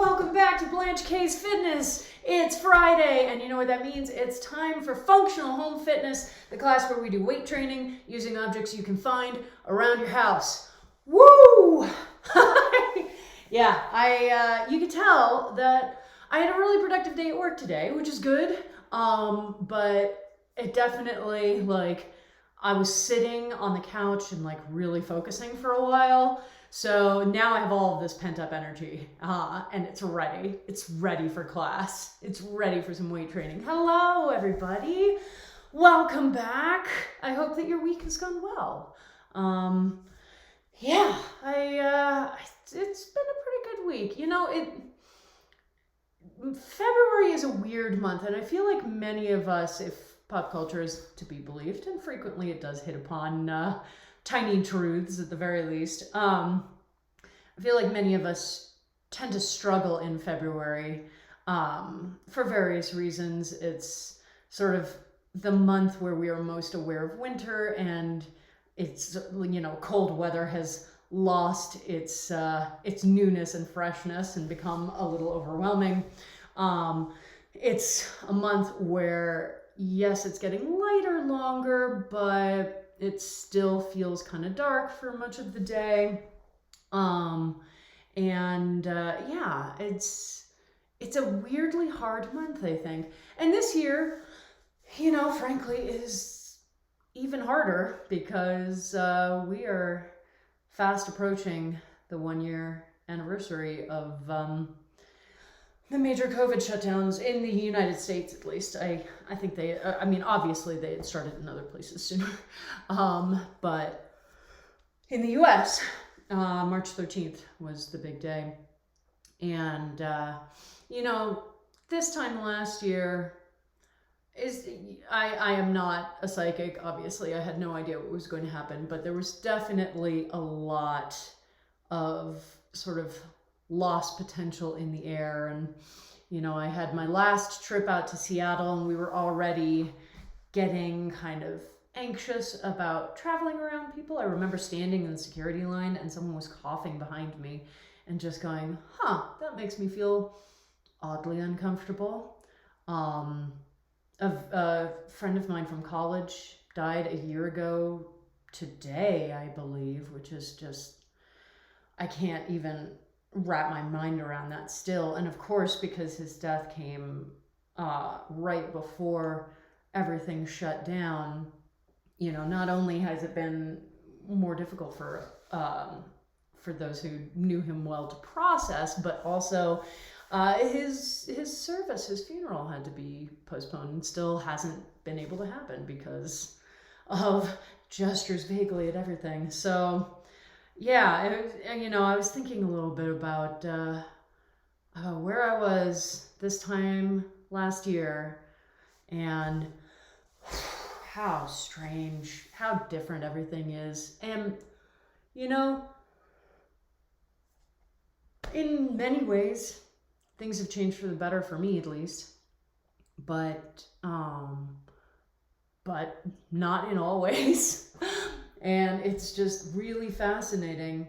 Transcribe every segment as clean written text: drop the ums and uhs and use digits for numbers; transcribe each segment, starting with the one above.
welcome back to Blanche K's Fitness. It's Friday, and you know what that means? It's time for Functional Home Fitness, the class where we do weight training using objects you can find around your house. Woo! Yeah, you could tell that I had a really productive day at work today, which is good, but it definitely, I was sitting on the couch and, really focusing for a while. So now I have all of this pent up energy, and it's ready. It's ready for class. It's ready for some weight training. Hello, everybody. Welcome back. I hope that your week has gone well. It's been a pretty good week. You know, February is a weird month, and I feel like many of us, if pop culture is to be believed, and frequently it does hit upon tiny truths at the very least. I feel like many of us tend to struggle in February for various reasons. It's sort of the month where we are most aware of winter, and it's, cold weather has lost its newness and freshness and become a little overwhelming. It's a month where, yes, it's getting lighter longer, but it still feels kind of dark for much of the day. It's a weirdly hard month, I think. And this year, frankly, is even harder because we are fast approaching the 1-year anniversary of the major COVID shutdowns in the United States, at least. I think obviously they had started in other places sooner. But in the US, March 13th was the big day. And, this time last year, I am not a psychic, obviously. I had no idea what was going to happen, but there was definitely a lot of sort of lost potential in the air. And, I had my last trip out to Seattle, and we were already getting kind of anxious about traveling around people. I remember standing in the security line and someone was coughing behind me and just going, that makes me feel oddly uncomfortable. A friend of mine from college died a year ago today, I believe, which is just, I can't even wrap my mind around that still. And of course, because his death came right before everything shut down, not only has it been more difficult for those who knew him well to process, but also his service, his funeral had to be postponed and still hasn't been able to happen because of gestures vaguely at everything. So yeah, I was thinking a little bit about where I was this time last year and how strange, how different everything is. And, in many ways, things have changed for the better, for me at least. But not in all ways. And it's just really fascinating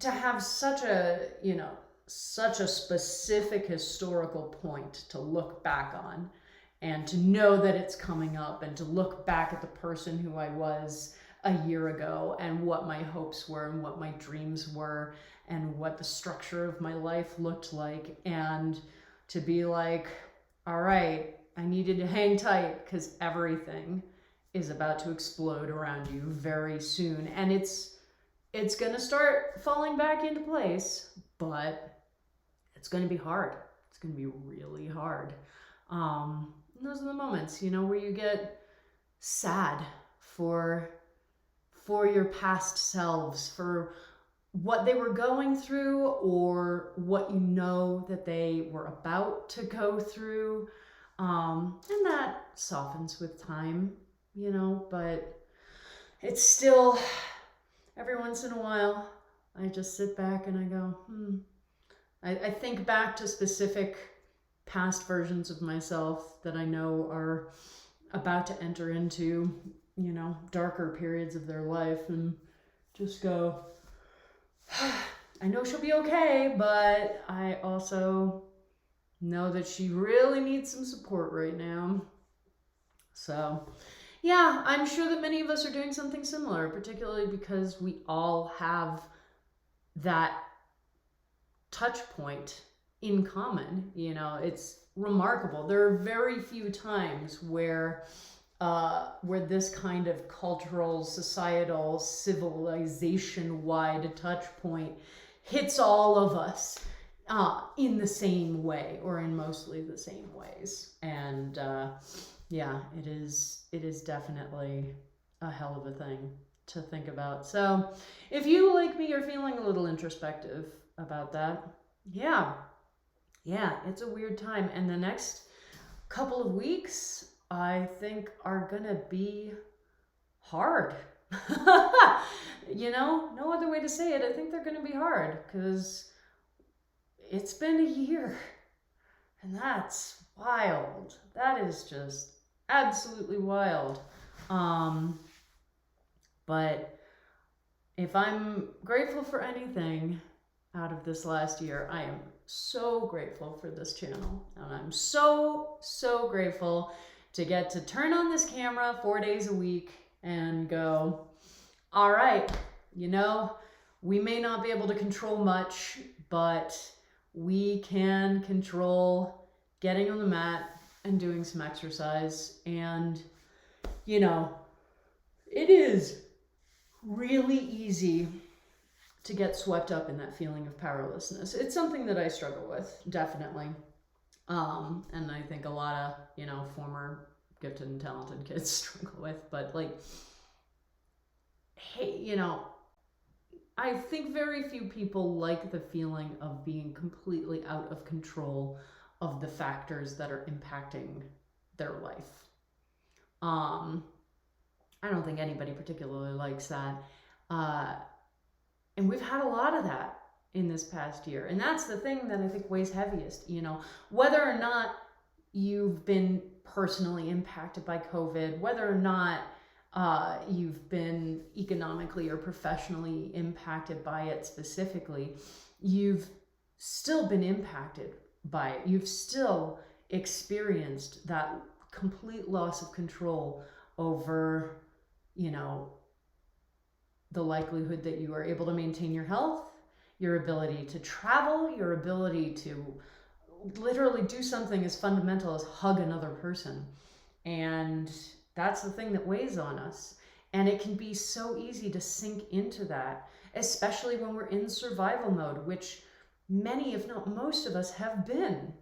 to have such a specific historical point to look back on, and to know that it's coming up, and to look back at the person who I was a year ago and what my hopes were and what my dreams were and what the structure of my life looked like, and to be like, all right, I needed to hang tight because everything is about to explode around you very soon. And it's going to start falling back into place, but it's going to be hard. It's going to be really hard. And those are the moments, where you get sad for your past selves, for what they were going through, or what that they were about to go through. And that softens with time, but it's still, every once in a while, I just sit back and I go, I think back to specific past versions of myself that I know are about to enter into, darker periods of their life, and just go, I know she'll be okay, but I also know that she really needs some support right now. So, yeah, I'm sure that many of us are doing something similar, particularly because we all have that touch point in common. You know, it's remarkable. There are very few times where this kind of cultural, societal, civilization-wide touch point hits all of us in the same way, or in mostly the same ways. And yeah, it is definitely a hell of a thing to think about. So if you, like me, are feeling a little introspective about that, yeah, it's a weird time. And the next couple of weeks, I think, are gonna be hard. You know, no other way to say it. I think they're gonna be hard because it's been a year, and that's wild. That is just absolutely wild. But if I'm grateful for anything out of this last year, I am so grateful for this channel. And I'm so grateful to get to turn on this camera 4 days a week and go, all right, you know, we may not be able to control much, but we can control getting on the mat and doing some exercise. And, you know, it is really easy to get swept up in that feeling of powerlessness. It's something that I struggle with, definitely. And I think a lot of, you know, former gifted and talented kids struggle with, but like, hey, you know, I think very few people like the feeling of being completely out of control of the factors that are impacting their life. I don't think anybody particularly likes that. And we've had a lot of that in this past year. And that's the thing that I think weighs heaviest, you know, whether or not you've been personally impacted by COVID, whether or not you've been economically or professionally impacted by it specifically, you've still been impacted by it. You've still experienced that complete loss of control over, you know, the likelihood that you are able to maintain your health, your ability to travel, your ability to literally do something as fundamental as hug another person. And that's the thing that weighs on us. And it can be so easy to sink into that, especially when we're in survival mode, which many, if not most of us, have been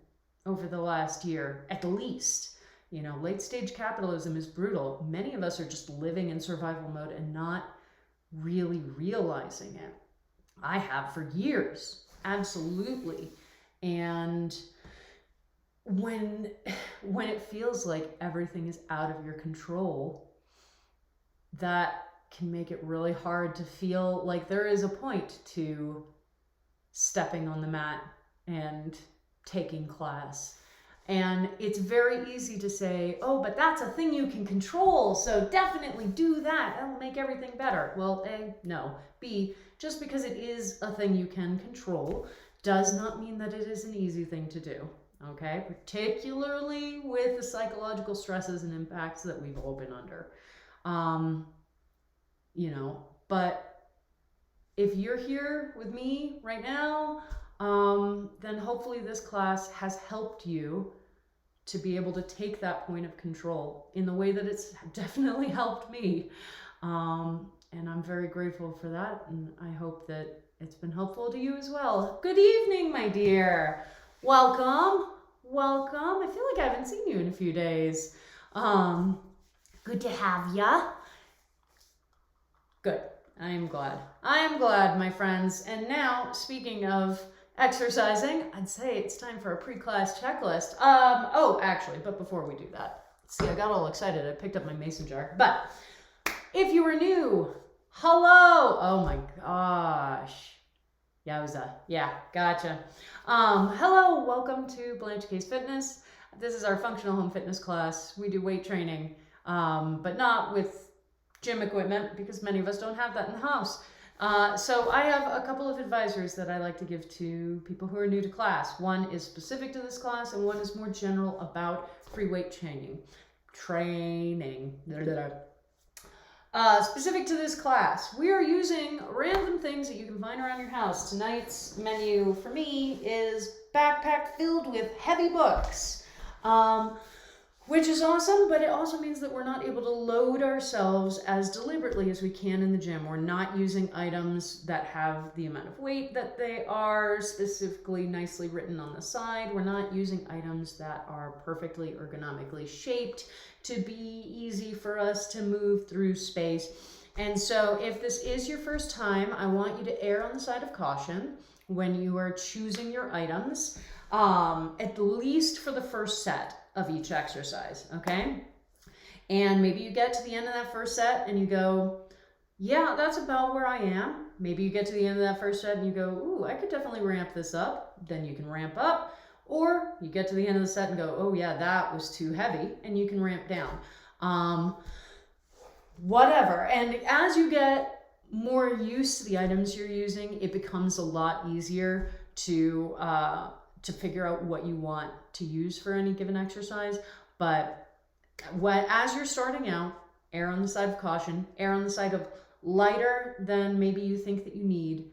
over the last year, at least. You know, late stage capitalism is brutal. Many of us are just living in survival mode and not really realizing it. I have for years, absolutely. And when it feels like everything is out of your control, that can make it really hard to feel like there is a point to stepping on the mat and taking class. And it's very easy to say, oh, but that's a thing you can control, so definitely do that. That'll make everything better. Well, A, no. B, just because it is a thing you can control does not mean that it is an easy thing to do, okay? Particularly with the psychological stresses and impacts that we've all been under. You know, but if you're here with me right now, then hopefully this class has helped you to be able to take that point of control in the way that it's definitely helped me. And I'm very grateful for that. And I hope that it's been helpful to you as well. Good evening, my dear. Welcome. Welcome. I feel like I haven't seen you in a few days. Good to have ya. Good. I am glad. I am glad, my friends. And now, speaking of exercising, I'd say it's time for a pre-class checklist. Oh, actually, but before we do that, see, I got all excited. I picked up my mason jar. But if you are new, hello. Oh my gosh. Yowza. Yeah, gotcha. Hello, welcome to Blanche Case Fitness. This is our functional home fitness class. We do weight training, but not with gym equipment because many of us don't have that in the house. So I have a couple of advisories that I like to give to people who are new to class. One is specific to this class, and one is more general about free weight training. Specific to this class, we are using random things that you can find around your house. Tonight's menu for me is backpack filled with heavy books, which is awesome, but it also means that we're not able to load ourselves as deliberately as we can in the gym. We're not using items that have the amount of weight that they are specifically nicely written on the side. We're not using items that are perfectly ergonomically shaped to be easy for us to move through space. And so if this is your first time, I want you to err on the side of caution when you are choosing your items, at least for the first set of each exercise, okay? And maybe you get to the end of that first set and you go, yeah, that's about where I am. Maybe you get to the end of that first set and you go, ooh, I could definitely ramp this up. Then you can ramp up. Or you get to the end of the set and go, oh yeah, that was too heavy, and you can ramp down. Whatever. And as you get more used to the items you're using, it becomes a lot easier to figure out what you want to use for any given exercise. But as you're starting out, err on the side of caution, err on the side of lighter than maybe you think that you need,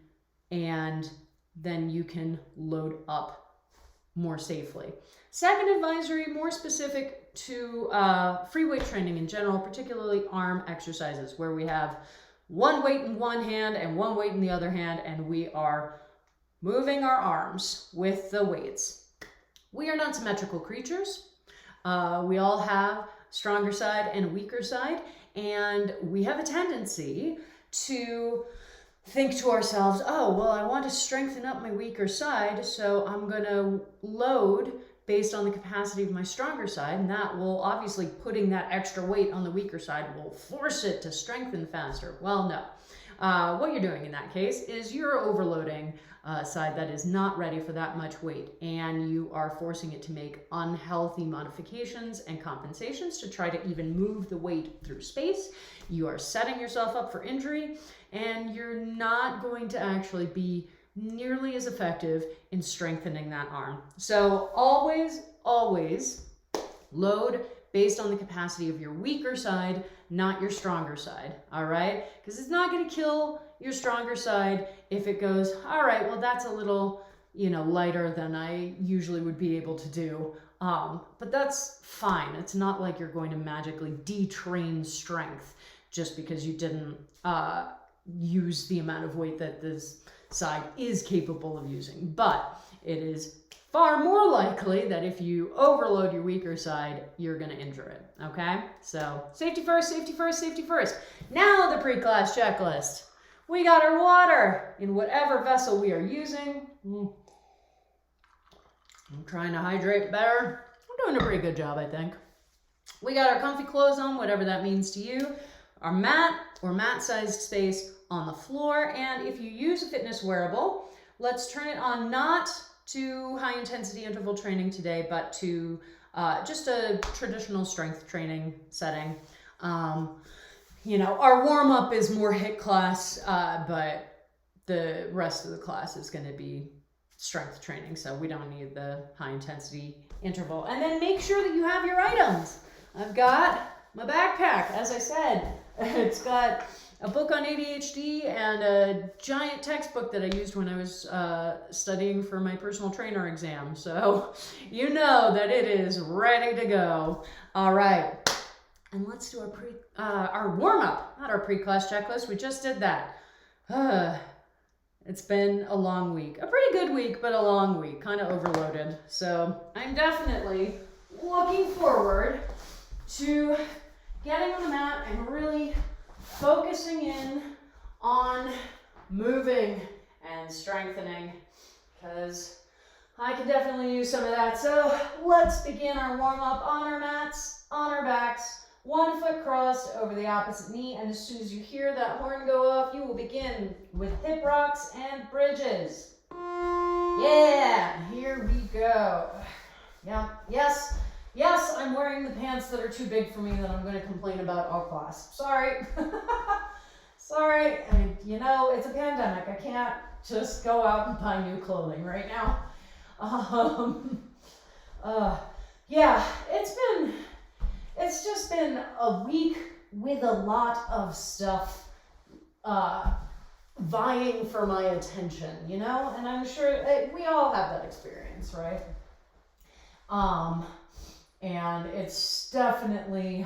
and then you can load up more safely. Second advisory, more specific to free weight training in general, particularly arm exercises, where we have one weight in one hand and one weight in the other hand, and we are moving our arms with the weights. We are not symmetrical creatures. We all have stronger side and a weaker side, and we have a tendency to think to ourselves, oh, well, I want to strengthen up my weaker side, so I'm going to load based on the capacity of my stronger side, and that will obviously, putting that extra weight on the weaker side will force it to strengthen faster. Well, no. What you're doing in that case is you're overloading a side that is not ready for that much weight, and you are forcing it to make unhealthy modifications and compensations to try to even move the weight through space. You are setting yourself up for injury, and you're not going to actually be nearly as effective in strengthening that arm. So always load based on the capacity of your weaker side, not your stronger side, all right? Because it's not going to kill your stronger side if it goes, all right, well, that's a little, lighter than I usually would be able to do. But that's fine. It's not like you're going to magically detrain strength just because you didn't use the amount of weight that this side is capable of using. But it is far more likely that if you overload your weaker side, you're going to injure it, okay? So safety first, safety first, safety first. Now the pre-class checklist. We got our water in whatever vessel we are using. I'm trying to hydrate better. I'm doing a pretty good job, I think. We got our comfy clothes on, whatever that means to you. Our mat or mat-sized space on the floor. And if you use a fitness wearable, let's turn it on not to high-intensity interval training today, but to just a traditional strength training setting. Our warm-up is more HIIT class, but the rest of the class is going to be strength training, so we don't need the high-intensity interval. And then make sure that you have your items. I've got my backpack, as I said. It's got a book on ADHD and a giant textbook that I used when I was studying for my personal trainer exam. So you know that it is ready to go. All right. And let's do our warm-up, not our pre-class checklist. We just did that. It's been a long week. A pretty good week, but a long week. Kind of overloaded. So I'm definitely looking forward to getting on the mat and really focusing in on moving and strengthening, because I could definitely use some of that. So let's begin our warm-up on our mats, on our backs, 1 foot crossed over the opposite knee, and as soon as you hear that horn go off, you will begin with hip rocks and bridges. Yeah, here we go. Yeah, yes, I'm wearing the pants that are too big for me that I'm going to complain about all class. Sorry. Sorry, it's a pandemic. I can't just go out and buy new clothing right now. Yeah, it's just been a week with a lot of stuff vying for my attention, and I'm sure we all have that experience, right? And it's definitely,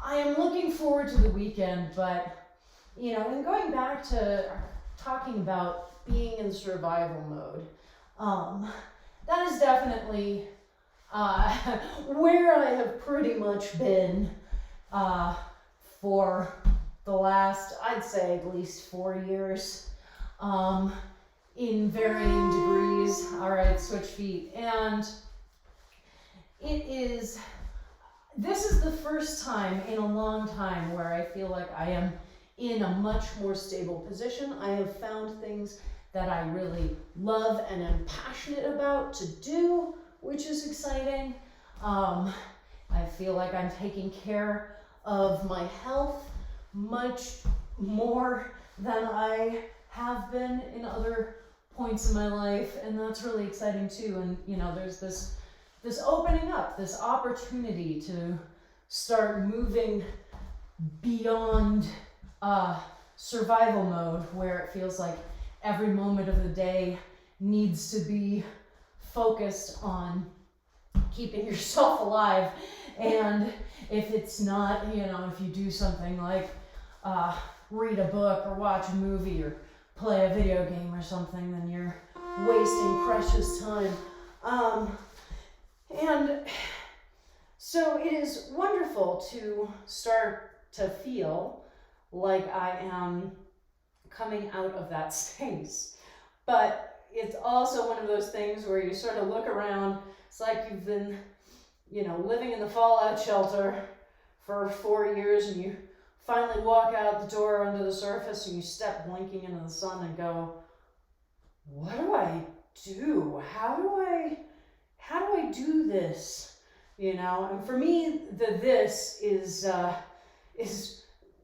I am looking forward to the weekend, but and going back to talking about being in survival mode, that is definitely where I have pretty much been for the last, I'd say, at least 4 years, in varying degrees. All right, switch feet. And this is the first time in a long time where I feel like I am in a much more stable position. I have found things that I really love and am passionate about to do, which is exciting. I feel like I'm taking care of my health much more than I have been in other points in my life, and that's really exciting too. And there's this opening up, this opportunity to start moving beyond survival mode, where it feels like every moment of the day needs to be focused on keeping yourself alive. And if it's not, if you do something like read a book or watch a movie or play a video game or something, then you're wasting precious time. And so it is wonderful to start to feel like I am coming out of that space. But it's also one of those things where you sort of look around, it's like you've been, living in the fallout shelter for 4 years, and you finally walk out the door onto the surface and you step blinking into the sun and go, what do I do? How do I do this? And for me, this is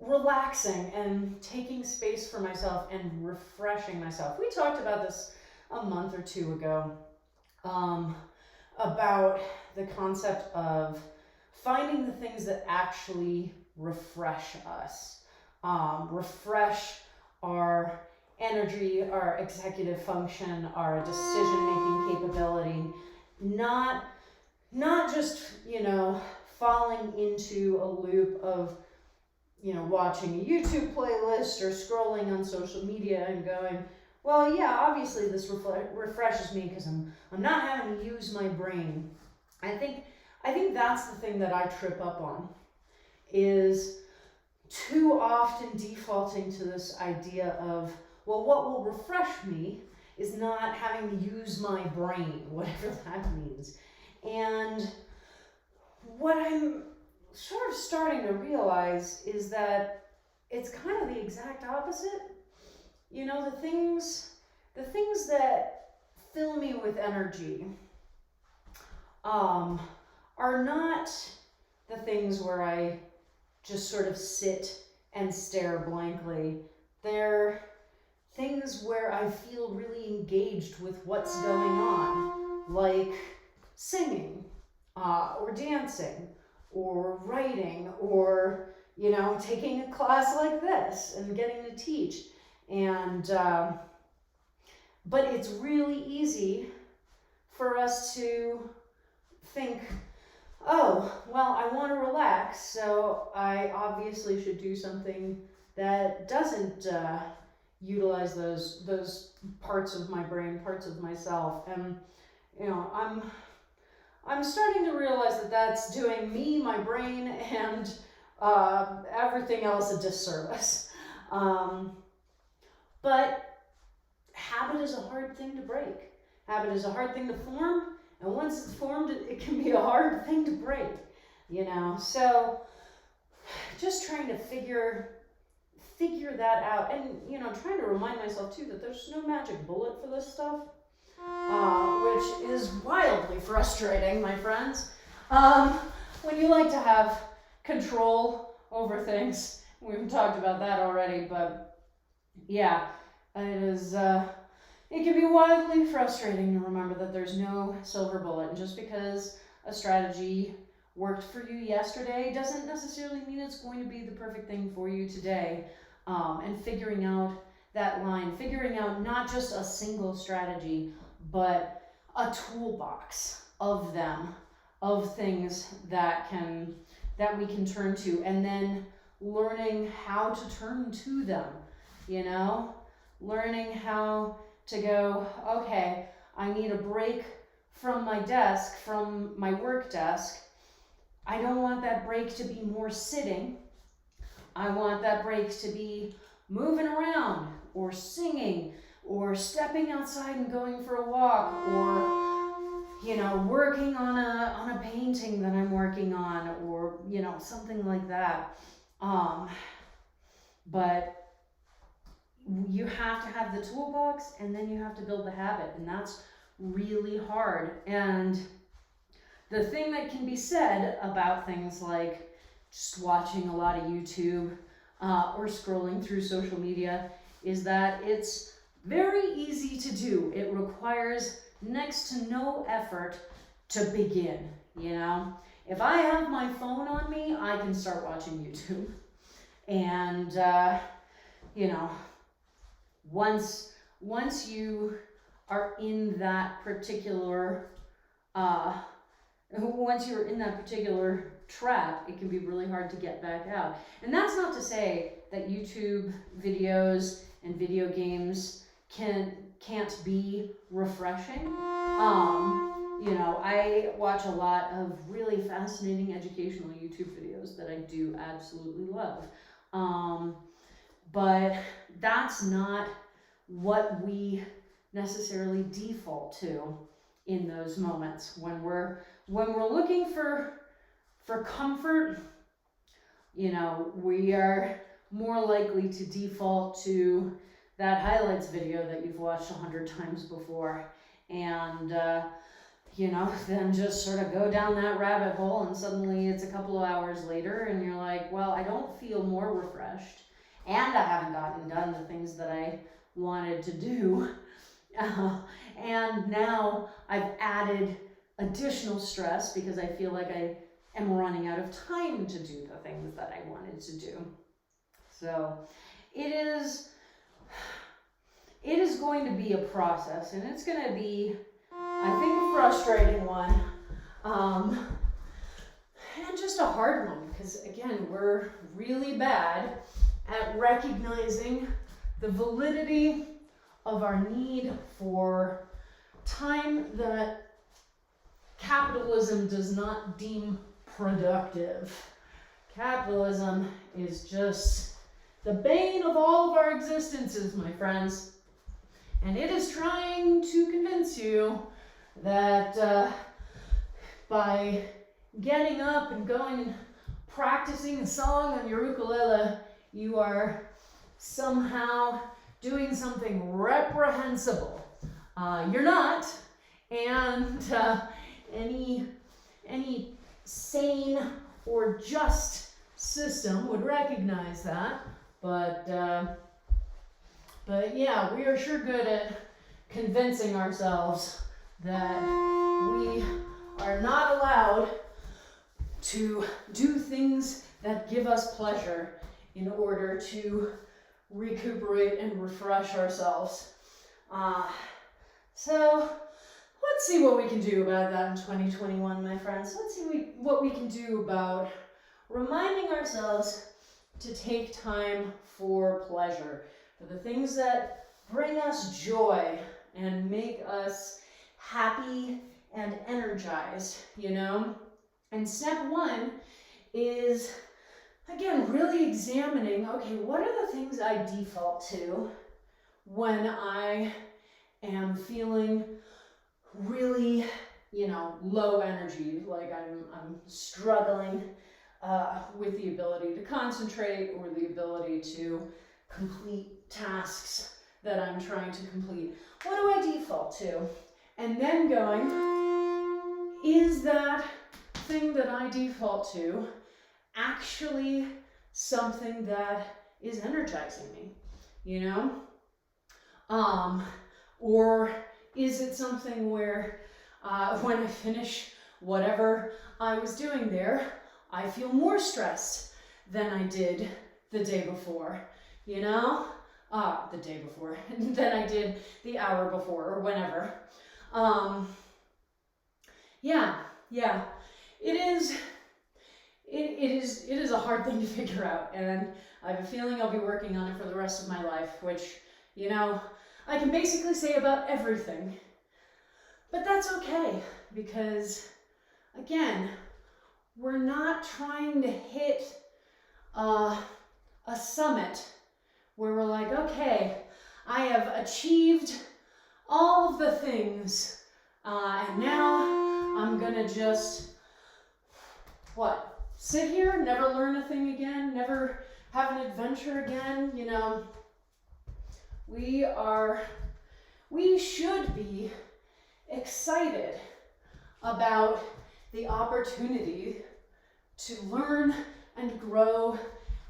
relaxing and taking space for myself and refreshing myself. We talked about this a month or two ago, about the concept of finding the things that actually refresh us, refresh our energy, our executive function, our decision-making capability, not just, falling into a loop of, watching a YouTube playlist or scrolling on social media and going, well, yeah, obviously this refreshes me because I'm not having to use my brain. I think that's the thing that I trip up on, is too often defaulting to this idea of, well, what will refresh me is not having to use my brain, whatever that means. And what I'm sort of starting to realize is that it's kind of the exact opposite. The things that fill me with energy are not the things where I just sort of sit and stare blankly. They're things where I feel really engaged with what's going on, like singing, or dancing, or writing, or taking a class like this and getting to teach. And but it's really easy for us to think, oh, well, I want to relax, so I obviously should do something that doesn't utilize those parts of my brain, parts of myself. And I'm starting to realize that that's doing me, my brain, and everything else a disservice. But habit is a hard thing to break. Habit is a hard thing to form, and once it's formed, it can be a hard thing to break. So just trying to figure that out, and trying to remind myself too that there's no magic bullet for this stuff, which is wildly frustrating, my friends. When you like to have control over things, we've talked about that already, but yeah, it is, it can be wildly frustrating to remember that there's no silver bullet. And just because a strategy worked for you yesterday doesn't necessarily mean it's going to be the perfect thing for you today. And figuring out that line, figuring out not just a single strategy, but a toolbox of them, of things that we can turn to, and then learning how to turn to them, you know, learning how to go, okay, I need a break from my desk, from my work desk. I don't want that break to be more sitting. I want that break to be moving around or singing or stepping outside and going for a walk, or, you know, working on a painting that I'm working on, or, you know, something like that. But you have to have the toolbox, and then you have to build the habit, and that's really hard. And the thing that can be said about things like just watching a lot of YouTube or scrolling through social media is that it's very easy to do. It requires next to no effort to begin, you know? If I have my phone on me, I can start watching YouTube. And, you know, once you are in that particular, once you're in that particular trap, it can be really hard to get back out. And that's not to say that YouTube videos and video games can't be refreshing. You know, I watch a lot of really fascinating educational YouTube videos that I do absolutely love. But that's not what we necessarily default to in those moments. When we're looking for comfort, you know, we are more likely to default to that highlights video that you've watched 100 times before, and you know, then just sort of go down that rabbit hole, and suddenly it's a couple of hours later and you're like, well, I don't feel more refreshed, and I haven't gotten done the things that I wanted to do, and now I've added additional stress because I feel like I am running out of time to do the things that I wanted to do. So it is going to be a process, and it's going to be, I think, a frustrating one, and just a hard one, because again, we're really bad at recognizing the validity of our need for time that capitalism does not deem productive. Capitalism is just the bane of all of our existences, my friends. And it is trying to convince you that by getting up and going and practicing a song on your ukulele, you are somehow doing something reprehensible. You're not, and any sane or just system would recognize that. But yeah, we are sure good at convincing ourselves that we are not allowed to do things that give us pleasure in order to recuperate and refresh ourselves. So let's see what we can do about that in 2021, my friends. Let's see what we can do about reminding ourselves to take time for pleasure, for the things that bring us joy and make us happy and energized, you know? And step one is, again, really examining, okay, what are the things I default to when I am feeling really, you know, low energy, like I'm struggling with the ability to concentrate or the ability to complete tasks that I'm trying to complete. What do I default to? And then going, is that thing that I default to actually something that is energizing me, you know? Or is it something where when I finish whatever I was doing there, I feel more stressed than I did the day before, you know? The day before, than I did the hour before, or whenever. Yeah. It is a hard thing to figure out, and I have a feeling I'll be working on it for the rest of my life, which, you know, I can basically say about everything. But that's okay, because, again, we're not trying to hit a summit where we're like, okay, I have achieved all of the things, and now I'm gonna just, sit here, never learn a thing again, never have an adventure again, you know? We should be excited about the opportunity to learn and grow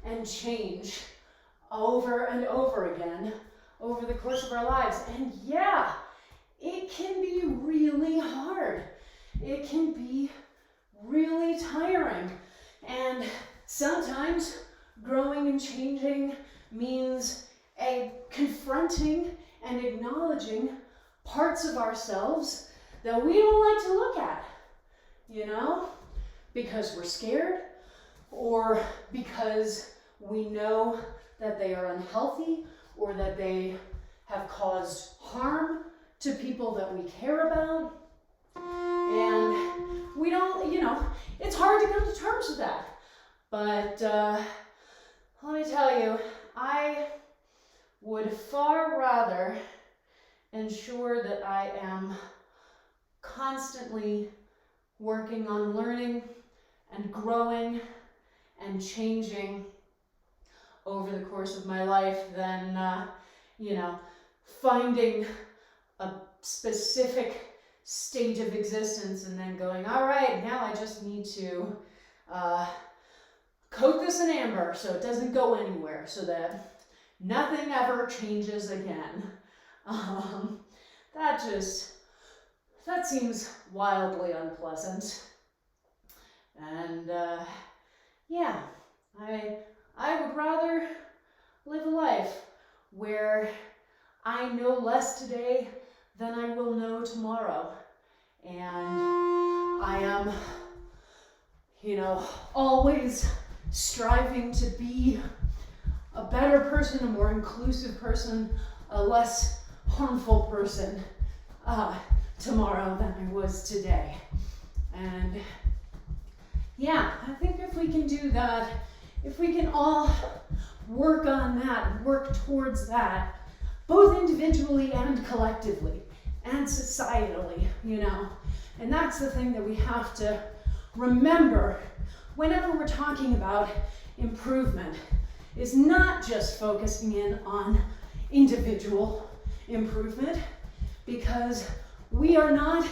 and change over and over again over the course of our lives. And yeah, it can be really hard. It can be really tiring. And sometimes growing and changing means confronting and acknowledging parts of ourselves that we don't like to look at, you know, because we're scared, or because we know that they are unhealthy, or that they have caused harm to people that we care about. And we don't, you know, it's hard to come to terms with that. But let me tell you, I would far rather ensure that I am constantly working on learning and growing and changing over the course of my life than, you know, finding a specific stage of existence and then going, all right, now I just need to coat this in amber so it doesn't go anywhere, so that nothing ever changes again. That seems wildly unpleasant. And yeah, I would rather live a life where I know less today than I will know tomorrow. And I am, you know, always striving to be a better person, a more inclusive person, a less harmful person tomorrow than I was today. And yeah, I think if we can do that, if we can all work on that, work towards that, both individually and collectively and societally, you know, and that's the thing that we have to remember whenever we're talking about improvement, is not just focusing in on individual improvement, because we are not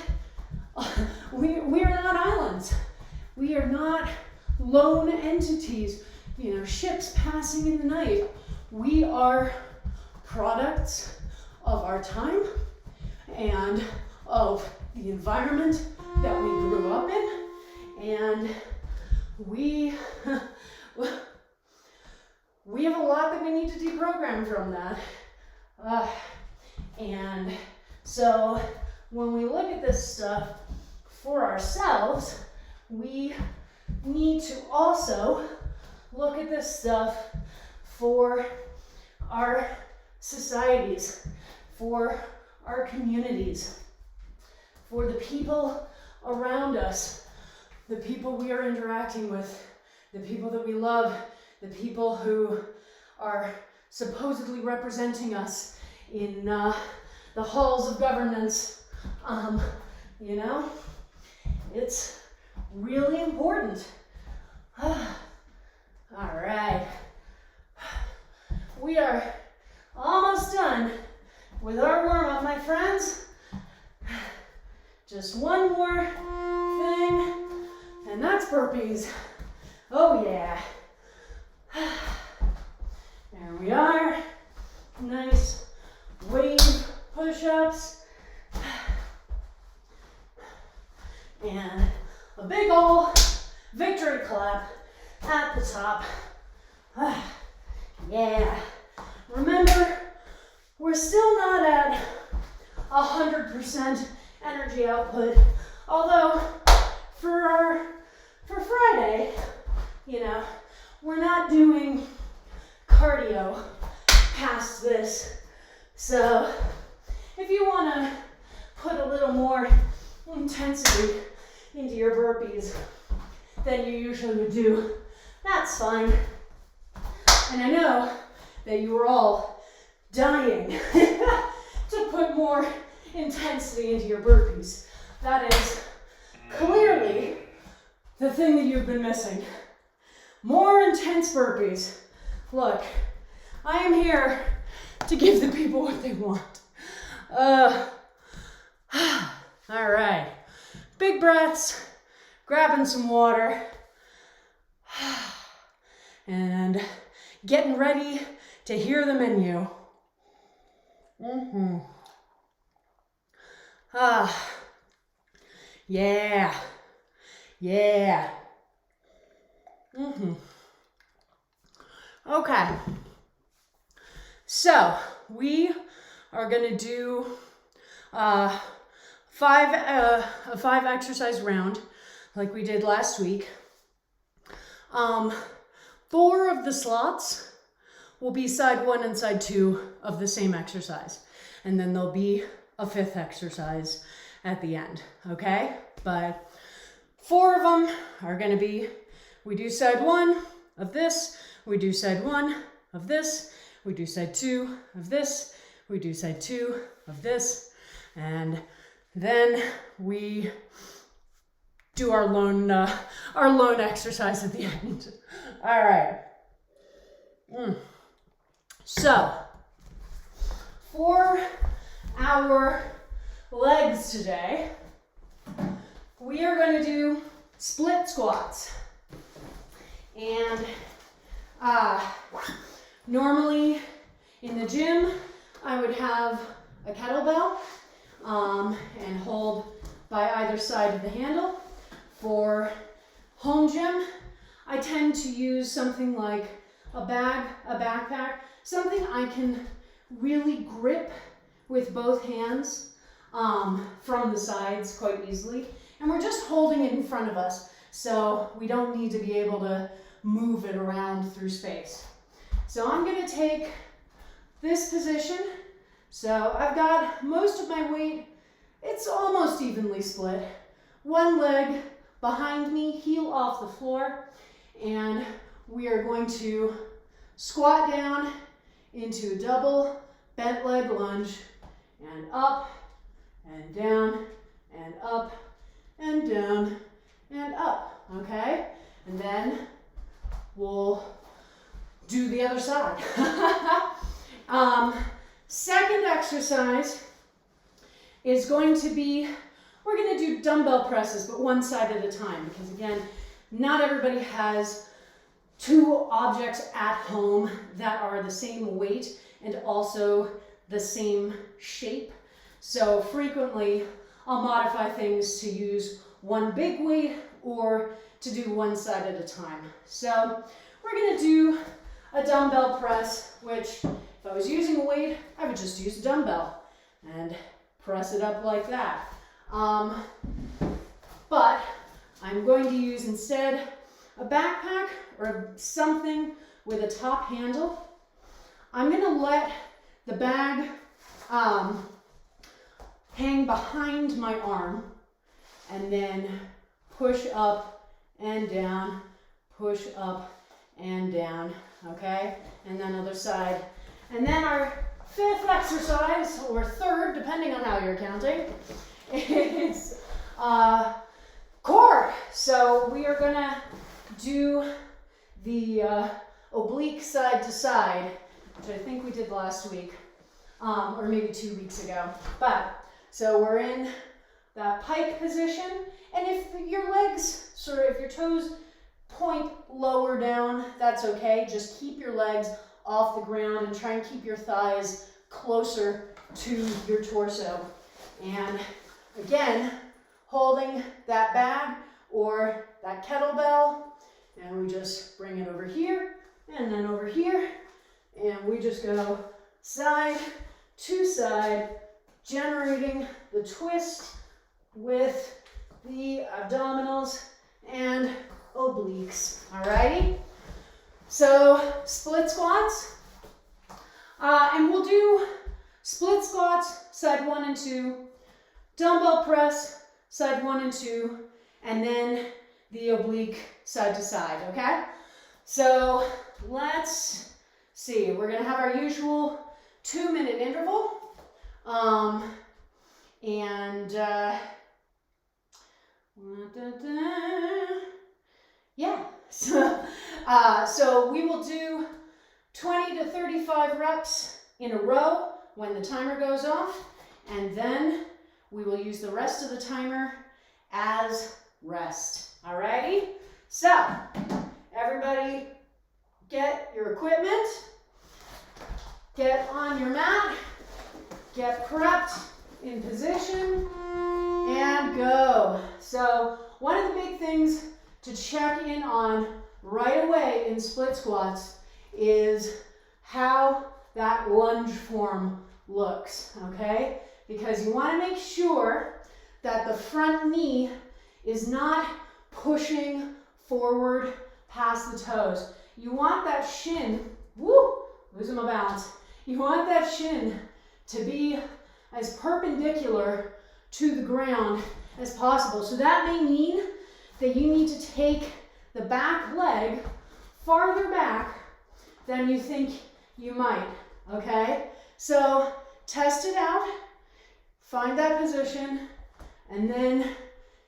islands. We are not lone entities, you know, ships passing in the night. We are products of our time and of the environment that we grew up in, and we have a lot that we need to deprogram from that. And so when we look at this stuff for ourselves, we need to also look at this stuff for our societies, for our communities, for the people around us, the people we are interacting with, the people that we love, the people who are supposedly representing us in the halls of governance. You know, it's really important. All right. We are almost done with our warm-up, my friends. Just one more thing, and that's burpees. Oh yeah. at the top. Yeah. Remember, we're still not at 100% energy output. Although, for Friday, you know, we're not doing cardio past this. So, if you want to put a little more intensity into your burpees than you usually would do, that's fine. And I know that you were all dying to put more intensity into your burpees. That is clearly the thing that you've been missing. More intense burpees. Look, I am here to give the people what they want. All right. Big breaths, grabbing some water, and getting ready to hear the menu. Yeah. Yeah. Okay. So, we are going to do a 5 exercise round like we did last week. 4 of the slots will be side 1 and side 2 of the same exercise. And then there'll be a 5th exercise at the end, okay? But 4 of them are gonna be, we do side 1 of this, we do side 1 of this, we do side 2 of this, we do side 2 of this, and then we do our lone exercise at the end. All right. So, for our legs today, we are going to do split squats. And normally in the gym, I would have a kettlebell and hold by either side of the handle. For home gym, I tend to use something like a backpack, something I can really grip with both hands from the sides quite easily. And we're just holding it in front of us, so we don't need to be able to move it around through space. So I'm going to take this position. So I've got most of my weight, it's almost evenly split. One leg behind me, heel off the floor, and we are going to squat down into a double bent leg lunge, and up and down and up and down and up, okay? And then we'll do the other side. Second exercise is going to be, we're going to do dumbbell presses, but one side at a time, because again, not everybody has 2 objects at home that are the same weight and also the same shape. So frequently, I'll modify things to use one big weight or to do one side at a time. So we're going to do a dumbbell press, which if I was using a weight, I would just use a dumbbell and press it up like that. But I'm going to use instead a backpack or something with a top handle. I'm going to let the bag hang behind my arm and then push up and down, push up and down, okay? And then other side. And then our 5th exercise, or 3rd, depending on how you're counting, is core. So we are gonna do the oblique side to side, which I think we did last week, or maybe 2 weeks ago. But, so we're in that pike position, and if your legs, if your toes point lower down, that's okay. Just keep your legs off the ground and try and keep your thighs closer to your torso. And again, holding that bag or that kettlebell And we just bring it over here and then over here. And we just go side to side, generating the twist with the abdominals and obliques. Alrighty? So split squats. And we'll do split squats, side 1 and 2, dumbbell press, side 1 and 2, and then the oblique side to side, okay? So let's see, we're gonna have our usual 2-minute interval. Yeah, so we will do 20 to 35 reps in a row when the timer goes off, and then we will use the rest of the timer as rest. Alrighty? So, everybody get your equipment, get on your mat, get prepped in position, and go. So, one of the big things to check in on right away in split squats is how that lunge form looks, okay? Because you want to make sure that the front knee is not pushing forward past the toes. You want that shin, losing my balance. You want that shin to be as perpendicular to the ground as possible. So that may mean that you need to take the back leg farther back than you think you might, okay? So test it out, find that position, and then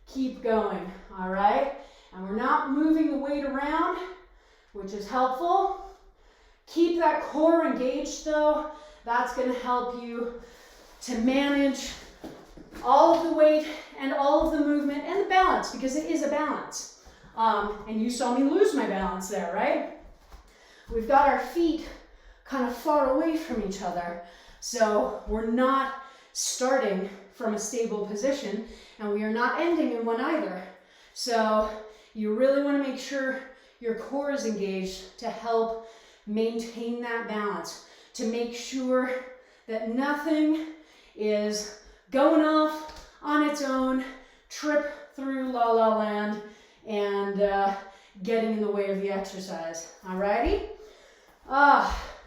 keep going, all right? And we're not moving the weight around, which is helpful. Keep that core engaged though. That's gonna help you to manage all of the weight and all of the movement and the balance, because it is a balance. And you saw me lose my balance there, right? We've got our feet kind of far away from each other, so we're not starting from a stable position, and we are not ending in one either. So you really want to make sure your core is engaged to help maintain that balance, to make sure that nothing is going off on its own, trip through la la land, and getting in the way of the exercise. Alrighty?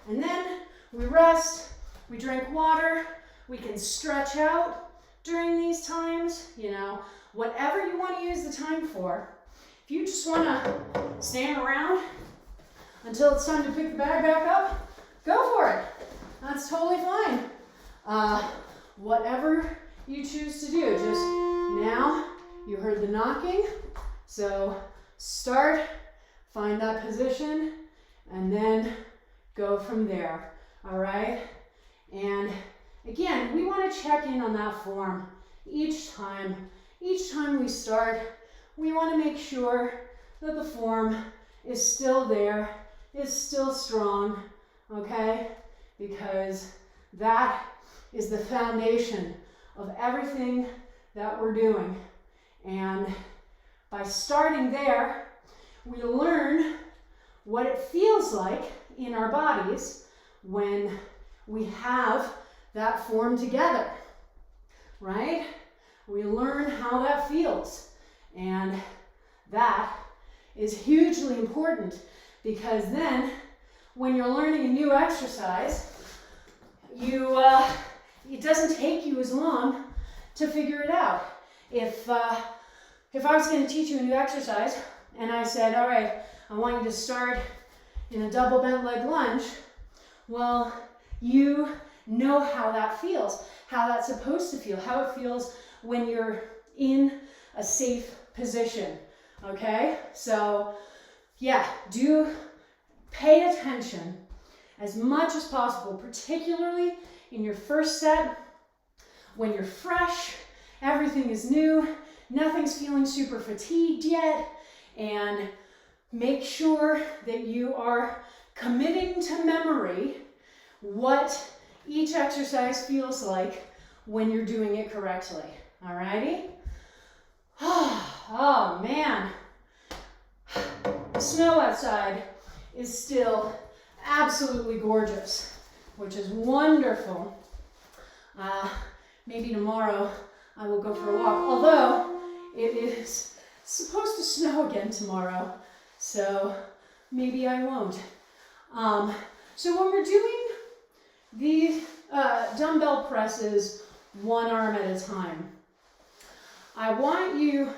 And then we rest, we drink water, we can stretch out during these times, you know, whatever you want to use the time for. If you just want to stand around until it's time to pick the bag back up, go for it. That's totally fine. Whatever you choose to do. Just now, you heard the knocking, so start, find that position, and then go from there, all right? And again, we want to check in on that form each time. Each time we start, we want to make sure that the form is still there, is still strong, okay? Because that is the foundation of everything that we're doing. And by starting there, we learn what it feels like in our bodies when we have that form together, right? We learn how that feels. And that is hugely important, because then when you're learning a new exercise, it doesn't take you as long to figure it out. If I was going to teach you a new exercise and I said, all right, I want you to start in a double bent leg lunge, well, you know how that feels, how that's supposed to feel, how it feels when you're in a safe position, okay? So yeah, do pay attention as much as possible, particularly in your first set, when you're fresh, everything is new, nothing's feeling super fatigued yet, and make sure that you are committing to memory what each exercise feels like when you're doing it correctly. Alrighty? Oh man. the snow outside is still absolutely gorgeous, which is wonderful. Maybe tomorrow I will go for a walk, although it is supposed to snow again tomorrow, so maybe I won't. So when we're doing these dumbbell presses one arm at a time, I want you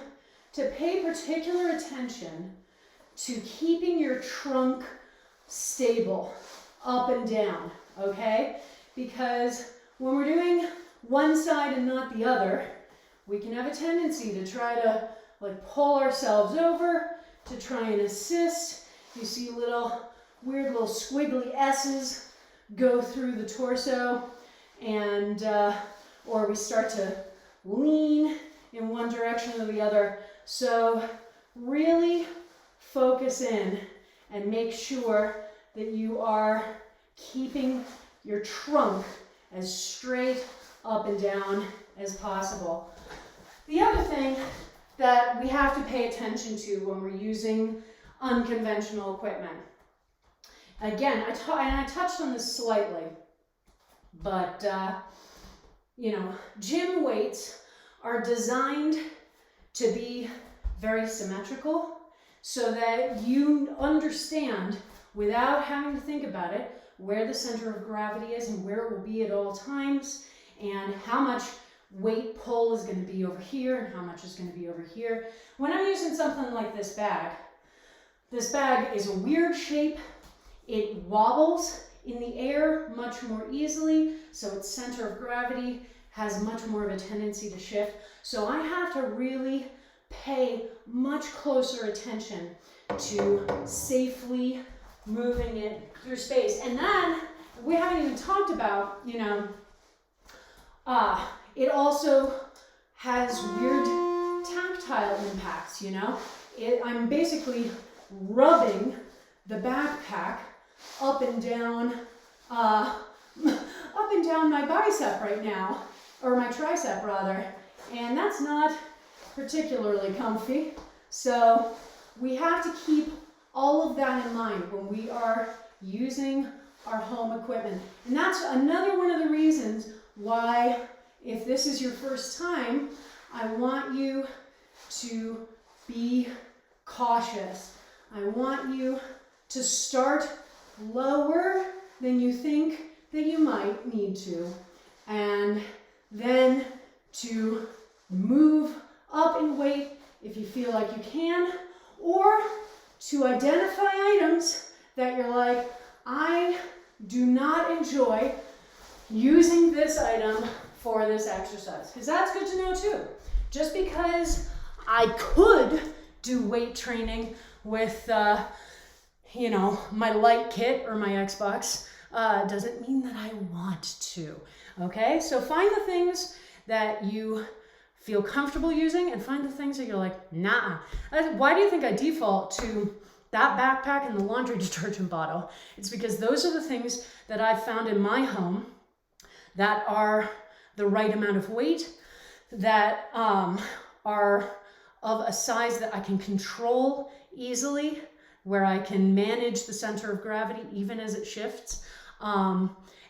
to pay particular attention to keeping your trunk stable up and down, okay? Because when we're doing one side and not the other, we can have a tendency to try to like pull ourselves over to try and assist. You see weird little squiggly S's go through the torso, and or we start to lean in one direction or the other. So really focus in and make sure that you are keeping your trunk as straight up and down as possible. The other thing that we have to pay attention to when we're using unconventional equipment, again, I touched on this slightly, but gym weights are designed to be very symmetrical so that you understand, without having to think about it, where the center of gravity is and where it will be at all times, and how much weight pull is going to be over here and how much is going to be over here. When I'm using something like this bag is a weird shape. It wobbles in the air much more easily, so its center of gravity has much more of a tendency to shift. So I have to really pay much closer attention to safely moving it through space. And then we haven't even talked about, it also has weird tactile impacts, I'm basically rubbing the backpack up and down my bicep right now, or my tricep rather, and that's not particularly comfy. So we have to keep all of that in mind when we are using our home equipment. And that's another one of the reasons why, if this is your first time, I want you to be cautious. I want you to start lower than you think that you might need to, and then to move up in weight if you feel like you can, or to identify items that you're like, I do not enjoy using this item for this exercise, because that's good to know too. Just because I could do weight training with my light kit or my Xbox doesn't mean that I want to, okay? So find the things that you feel comfortable using and find the things that you're like, nah. Why do you think I default to that backpack and the laundry detergent bottle? It's because those are the things that I've found in my home that are the right amount of weight, that are of a size that I can control easily, where I can manage the center of gravity even as it shifts.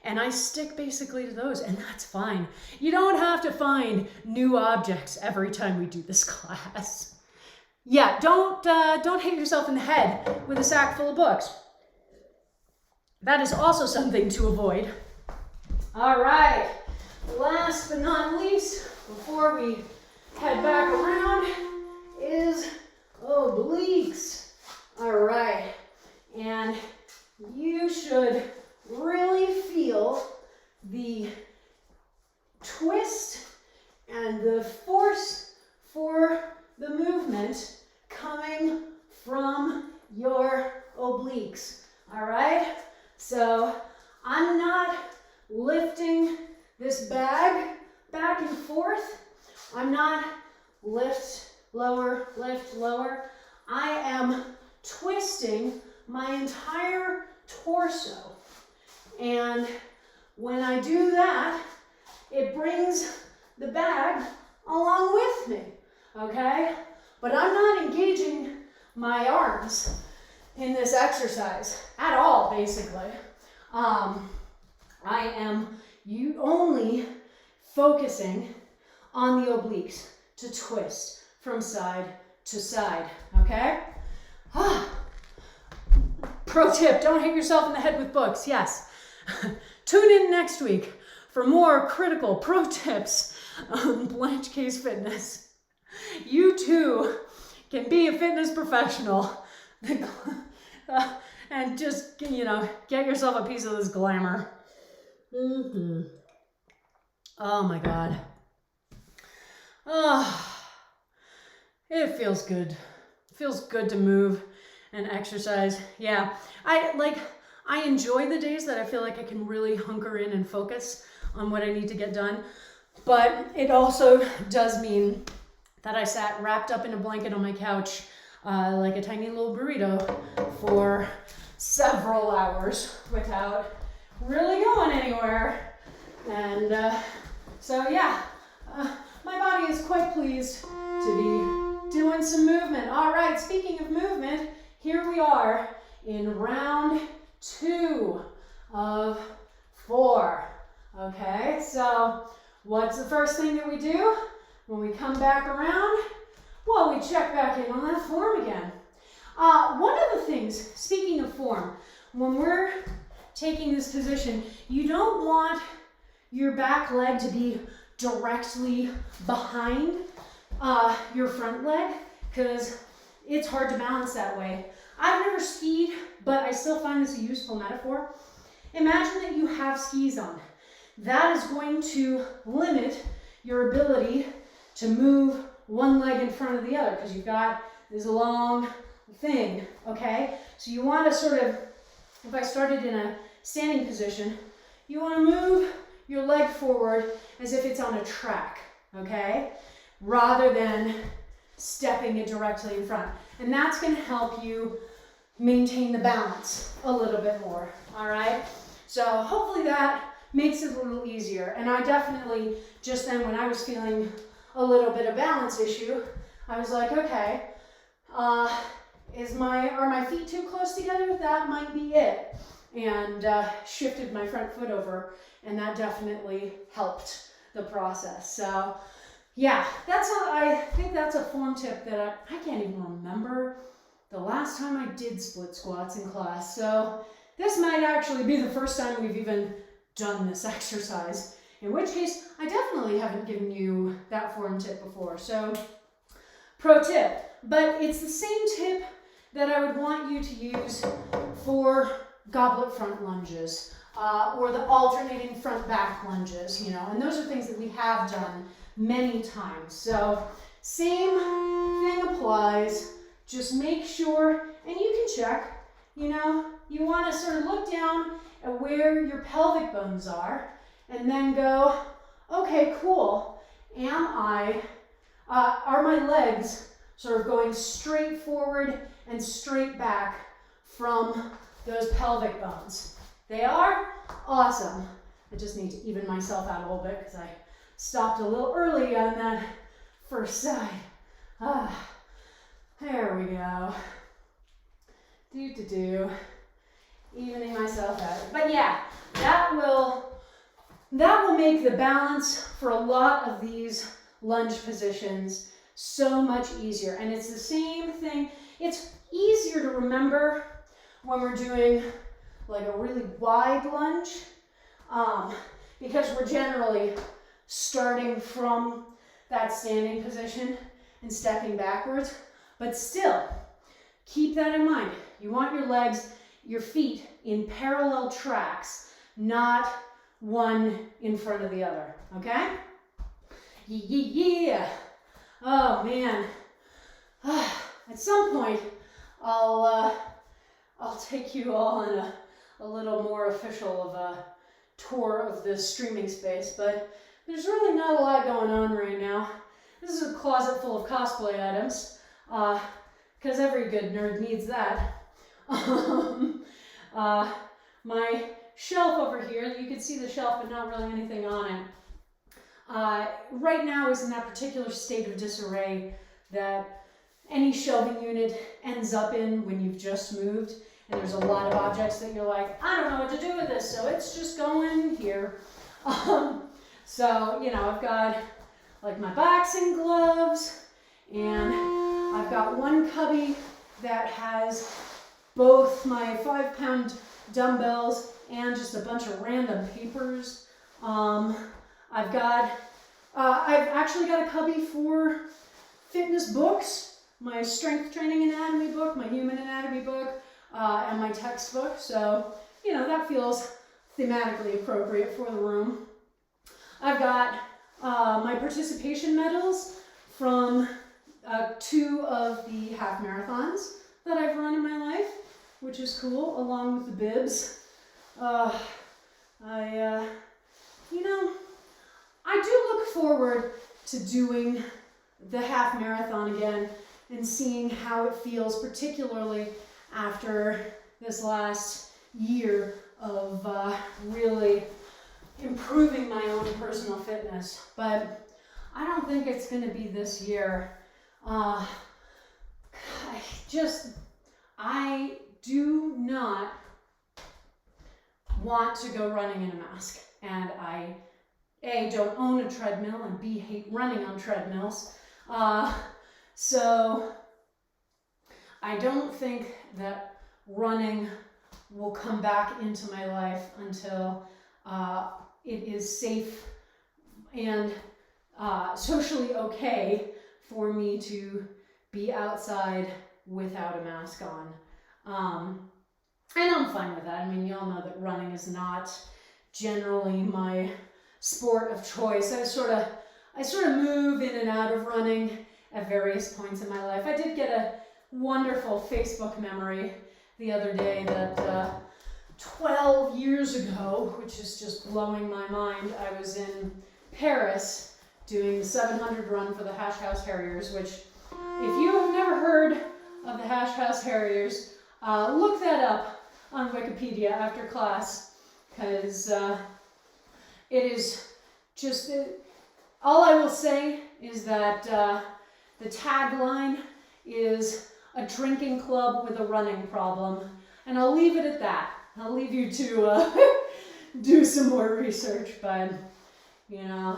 And I stick basically to those, and that's fine. You don't have to find new objects every time we do this class. Yeah, don't hit yourself in the head with a sack full of books. That is also something to avoid. All right, last but not least, before we head back around, is obliques. All right, and you should really feel the twist and the force for the movement coming from your obliques. All right, so I'm not lifting this bag back and forth. I'm not lift, lower, lift, lower. I am twisting my entire torso. And when I do that, it brings the bag along with me, okay? But I'm not engaging my arms. in this exercise at all, basically. I am only focusing on the obliques to twist from side to side, okay? Pro tip, don't hit yourself in the head with books, yes. Tune in next week for more critical pro tips on Blanche Case Fitness. You too can be a fitness professional and just, get yourself a piece of this glamour. Oh my God. It feels good. It feels good to move and exercise. Yeah, I enjoy the days that I feel like I can really hunker in and focus on what I need to get done. But it also does mean that I sat wrapped up in a blanket on my couch like a tiny little burrito for several hours without really going anywhere. And so yeah, my body is quite pleased to be doing some movement. All right, speaking of movement, here we are in round 2 of 4. Okay, so what's the first thing that we do when we come back around? Well, we check back in on that form again. One of the things, speaking of form, when we're taking this position, you don't want your back leg to be directly behind your front leg, because it's hard to balance that way. I've never skied, but I still find this a useful metaphor. Imagine that you have skis on. That is going to limit your ability to move one leg in front of the other, because you've got this long thing, okay? So you want to sort of, if I started in a standing position, you want to move your leg forward as if it's on a track, okay? Rather than stepping it directly in front. And that's going to help you maintain the balance a little bit more, all right? So hopefully that makes it a little easier. And I definitely, just then when I was feeling a little bit of balance issue, I was like, okay, are my feet too close together? That might be it. And shifted my front foot over, and that definitely helped the process. So yeah, I think that's a form tip that I can't even remember the last time I did split squats in class. So this might actually be the first time we've even done this exercise, in which case I definitely haven't given you that form tip before. So pro tip, but it's the same tip that I would want you to use for goblet front lunges or the alternating front back lunges, and those are things that we have done many times. So same thing applies. Just make sure, and you can check, you want to sort of look down at where your pelvic bones are and then go, okay, cool. Are my legs sort of going straight forward and straight back from those pelvic bones? They are? Awesome. I just need to even myself out a little bit because I stopped a little early on that first side. There we go. Evening myself out. But yeah, that will make the balance for a lot of these lunge positions so much easier. And it's the same thing. It's easier to remember when we're doing like a really wide lunge, because we're generally starting from that standing position and stepping backwards. But still, keep that in mind. You want your feet in parallel tracks, not one in front of the other, okay? Yeah. Oh man. At some point, I'll take you all on a little more official of a tour of the streaming space, but there's really not a lot going on right now. This is a closet full of cosplay items, because every good nerd needs that. My shelf over here, you can see the shelf but not really anything on it, right now is in that particular state of disarray that any shelving unit ends up in when you've just moved, and there's a lot of objects that you're like, I don't know what to do with this, so it's just going here. So, you know, I've got like my boxing gloves, and I've got one cubby that has both my 5-pound dumbbells and just a bunch of random papers. I've actually got a cubby for fitness books, my strength training anatomy book, my human anatomy book, and my textbook. So, you know, that feels thematically appropriate for the room. I've got my participation medals from 2 of the half marathons that I've run in my life, which is cool, along with the bibs. You know, I do look forward to doing the half marathon again and seeing how it feels, particularly after this last year of really improving my own personal fitness. But I don't think it's going to be this year. I do not want to go running in a mask, and I A, don't own a treadmill, and B, hate running on treadmills. So I don't think that running will come back into my life until it is safe and socially okay for me to be outside without a mask on. And I'm fine with that. I mean, you all know that running is not generally my sport of choice. I sort of move in and out of running at various points in my life. I did get a wonderful Facebook memory the other day that 12 years ago, which is just blowing my mind, I was in Paris doing the 700 run for the Hash House Harriers, which, if you have never heard of the Hash House Harriers, look that up on Wikipedia after class, because it is just, all I will say is that the tagline is a drinking club with a running problem, and I'll leave it at that. I'll leave you to do some more research, but, you know,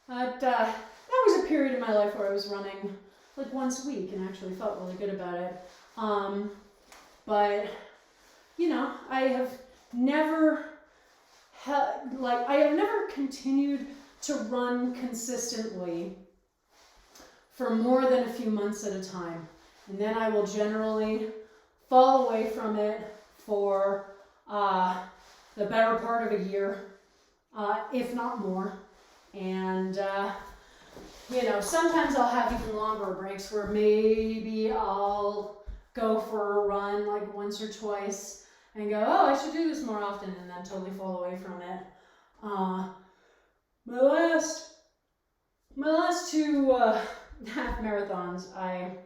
that was a period in my life where I was running like once a week and actually felt really good about it. But, you know, I have never continued to run consistently for more than a few months at a time. And then I will generally fall away from it for the better part of a year, if not more. And, you know, sometimes I'll have even longer breaks where maybe I'll go for a run like once or twice and go, oh, I should do this more often, and then totally fall away from it. My last 2 half marathons, I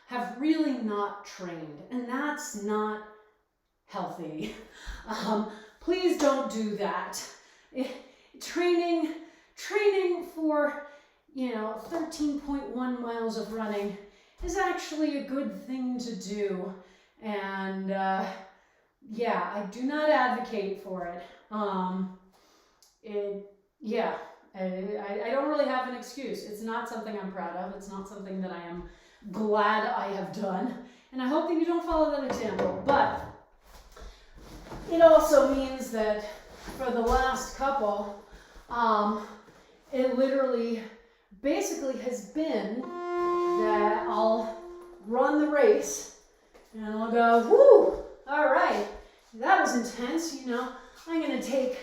have really not trained, and that's not healthy. Please don't do that. Training for, you know, 13.1 miles of running is actually a good thing to do. And yeah, I do not advocate for it. I don't really have an excuse. It's not something I'm proud of. It's not something that I am glad I have done. And I hope that you don't follow that example. But it also means that for the last couple, it literally basically has been that I'll run the race and I'll go, whoo, all right, that was intense, you know, I'm gonna take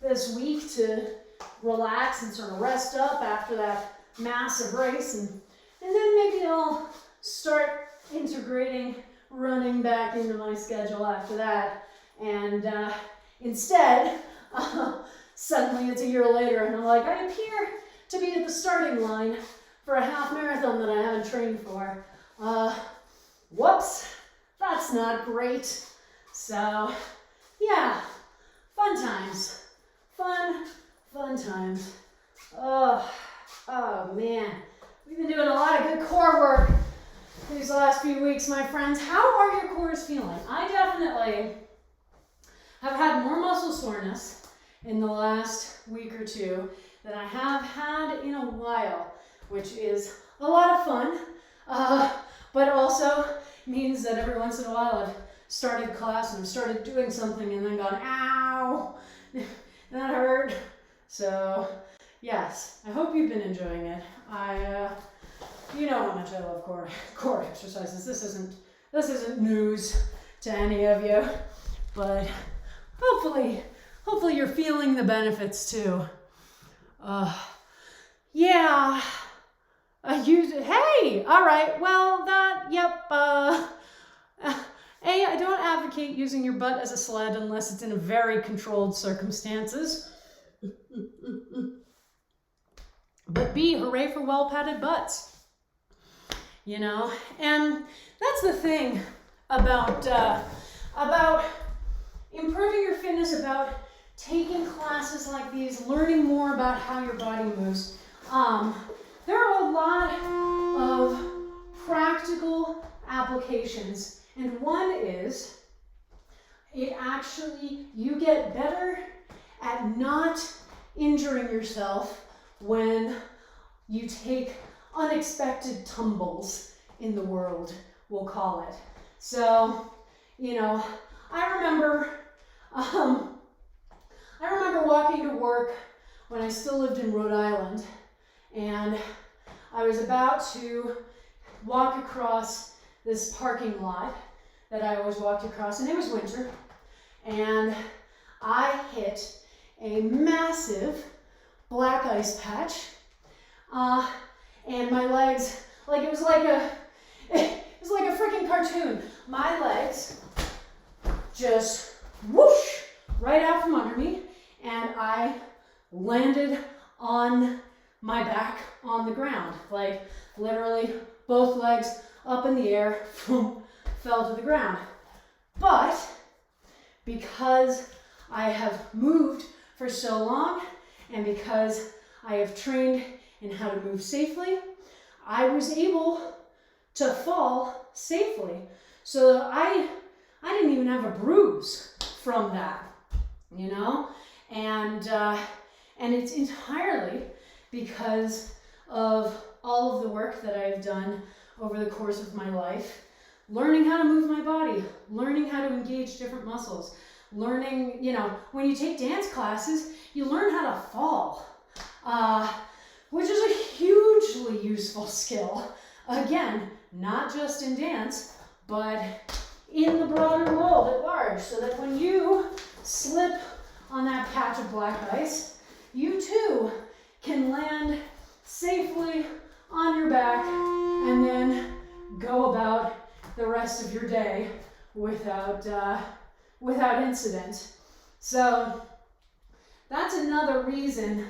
this week to relax and sort of rest up after that massive race, and then maybe I'll start integrating running back into my schedule after that. And instead, suddenly it's a year later and I'm like, I appear to be at the starting line for a half marathon that I haven't trained for. Whoops, that's not great. So yeah, fun times. Fun times. Oh man, We've been doing a lot of good core work these last few weeks, my friends. How are your cores feeling? I definitely have had more muscle soreness in the last week or two than I have had in a while, which is a lot of fun, but also means that every once in a while I've started class and I've started doing something and then gone, ow, that hurt. So yes, I hope you've been enjoying it. You know how much I love core exercises. This isn't news to any of you, but hopefully you're feeling the benefits too. Yeah. Hey, all right. Well, yep. I don't advocate using your butt as a sled unless it's in very controlled circumstances. But B, hooray for well-padded butts. You know, and that's the thing about improving your fitness, about taking classes like these, learning more about how your body moves. There are a lot of practical applications, and one is you get better at not injuring yourself when you take unexpected tumbles in the world, we'll call it. So, you know, I remember walking to work when I still lived in Rhode Island, and I was about to walk across this parking lot that I always walked across, and it was winter, and I hit a massive black ice patch, and my legs, it was like a freaking cartoon. My legs just whoosh right out from under me, and I landed on my back on the ground. Like literally both legs up in the air, fell to the ground. But because I have moved for so long, and because I have trained in how to move safely, I was able to fall safely. So I didn't even have a bruise from that, you know? And it's entirely because of all of the work that I've done over the course of my life, learning how to move my body, learning how to engage different muscles, learning, you know, when you take dance classes, you learn how to fall, which is a hugely useful skill. Again, not just in dance, but in the broader world at large, so that when you slip on that patch of black ice, you too can land safely on your back and then go about the rest of your day without incident. So that's another reason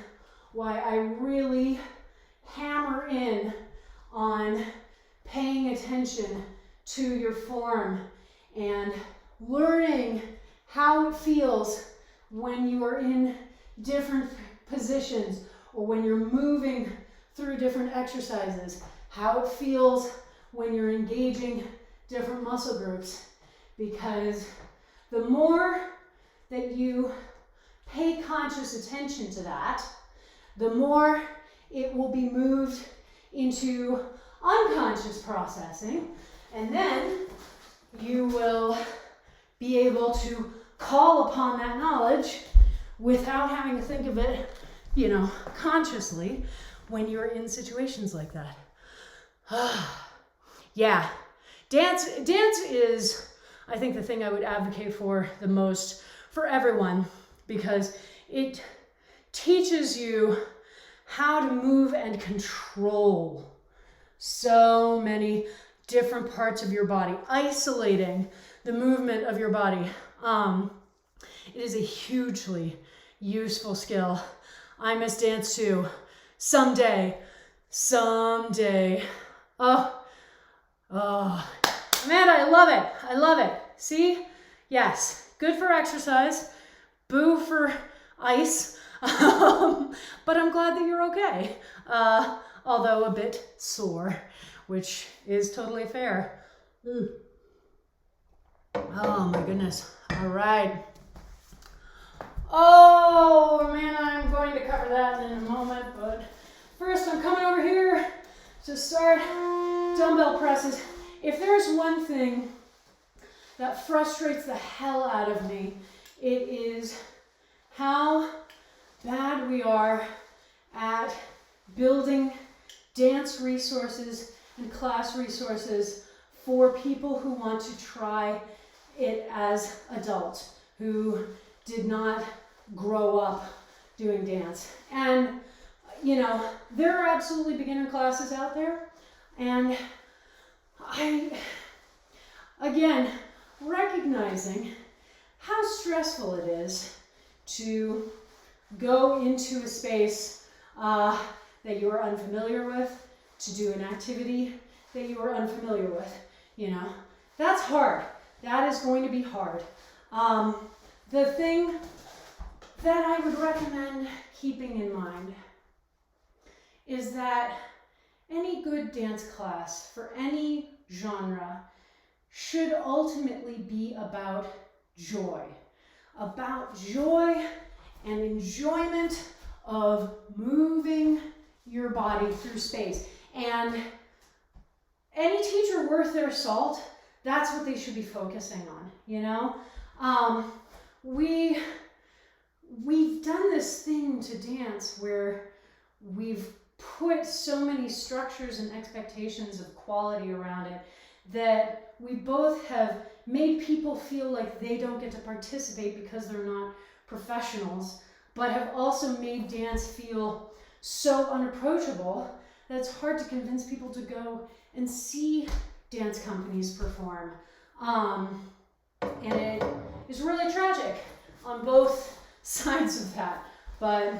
why I really hammer in on paying attention to your form and learning how it feels when you are in different positions or when you're moving through different exercises, how it feels when you're engaging different muscle groups. Because the more that you pay conscious attention to that, the more it will be moved into unconscious processing, and then you will be able to call upon that knowledge without having to think of it, you know, consciously when you're in situations like that. Yeah, dance is, I think, the thing I would advocate for the most for everyone, because it teaches you how to move and control so many different parts of your body, isolating the movement of your body. It is a hugely useful skill. I miss dance too. Someday. Oh, Amanda, I love it. See? Yes, good for exercise, boo for ice, but I'm glad that you're okay. although a bit sore, which is totally fair. Oh my goodness. All right. Oh man, I'm going to cover that in a moment, but first I'm coming over here to start dumbbell presses. If there's one thing that frustrates the hell out of me, it is how bad we are at building dance resources and class resources for people who want to try it as adults, who did not grow up doing dance. And, you know, there are absolutely beginner classes out there. And again, recognizing how stressful it is to go into a space that you are unfamiliar with, to do an activity that you are unfamiliar with, you know. That's hard. That is going to be hard. The thing that I would recommend keeping in mind is that any good dance class for any genre should ultimately be about joy and enjoyment of moving your body through space. And any teacher worth their salt, that's what they should be focusing on, you know? We've done this thing to dance where we've put so many structures and expectations of quality around it that we both have made people feel like they don't get to participate because they're not professionals, but have also made dance feel so unapproachable that it's hard to convince people to go and see dance companies perform. And it is really tragic on both sides of that. But,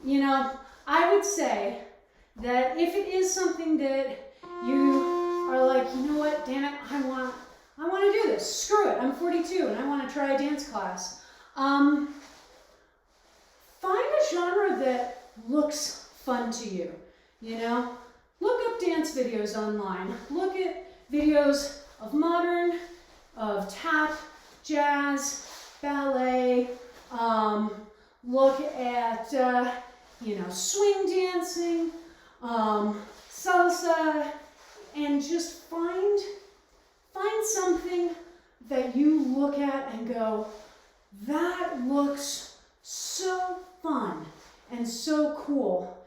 you know, I would say that if it is something that you are like, you know what, damn it, I want to do this. Screw it, I'm 42 and I want to try a dance class. Find a genre that looks fun to you, you know? Look up dance videos online. Look at videos of modern, of tap, jazz, ballet. Look at, you know, swing dancing, salsa, and just find something that you look at and go, that looks so fun and so cool.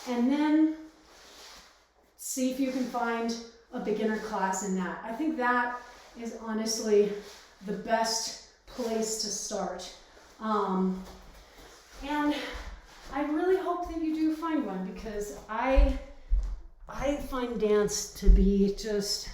And then see if you can find a beginner class in that. I think that is honestly the best place to start. And I really hope that you do find one, because I find dance to be just,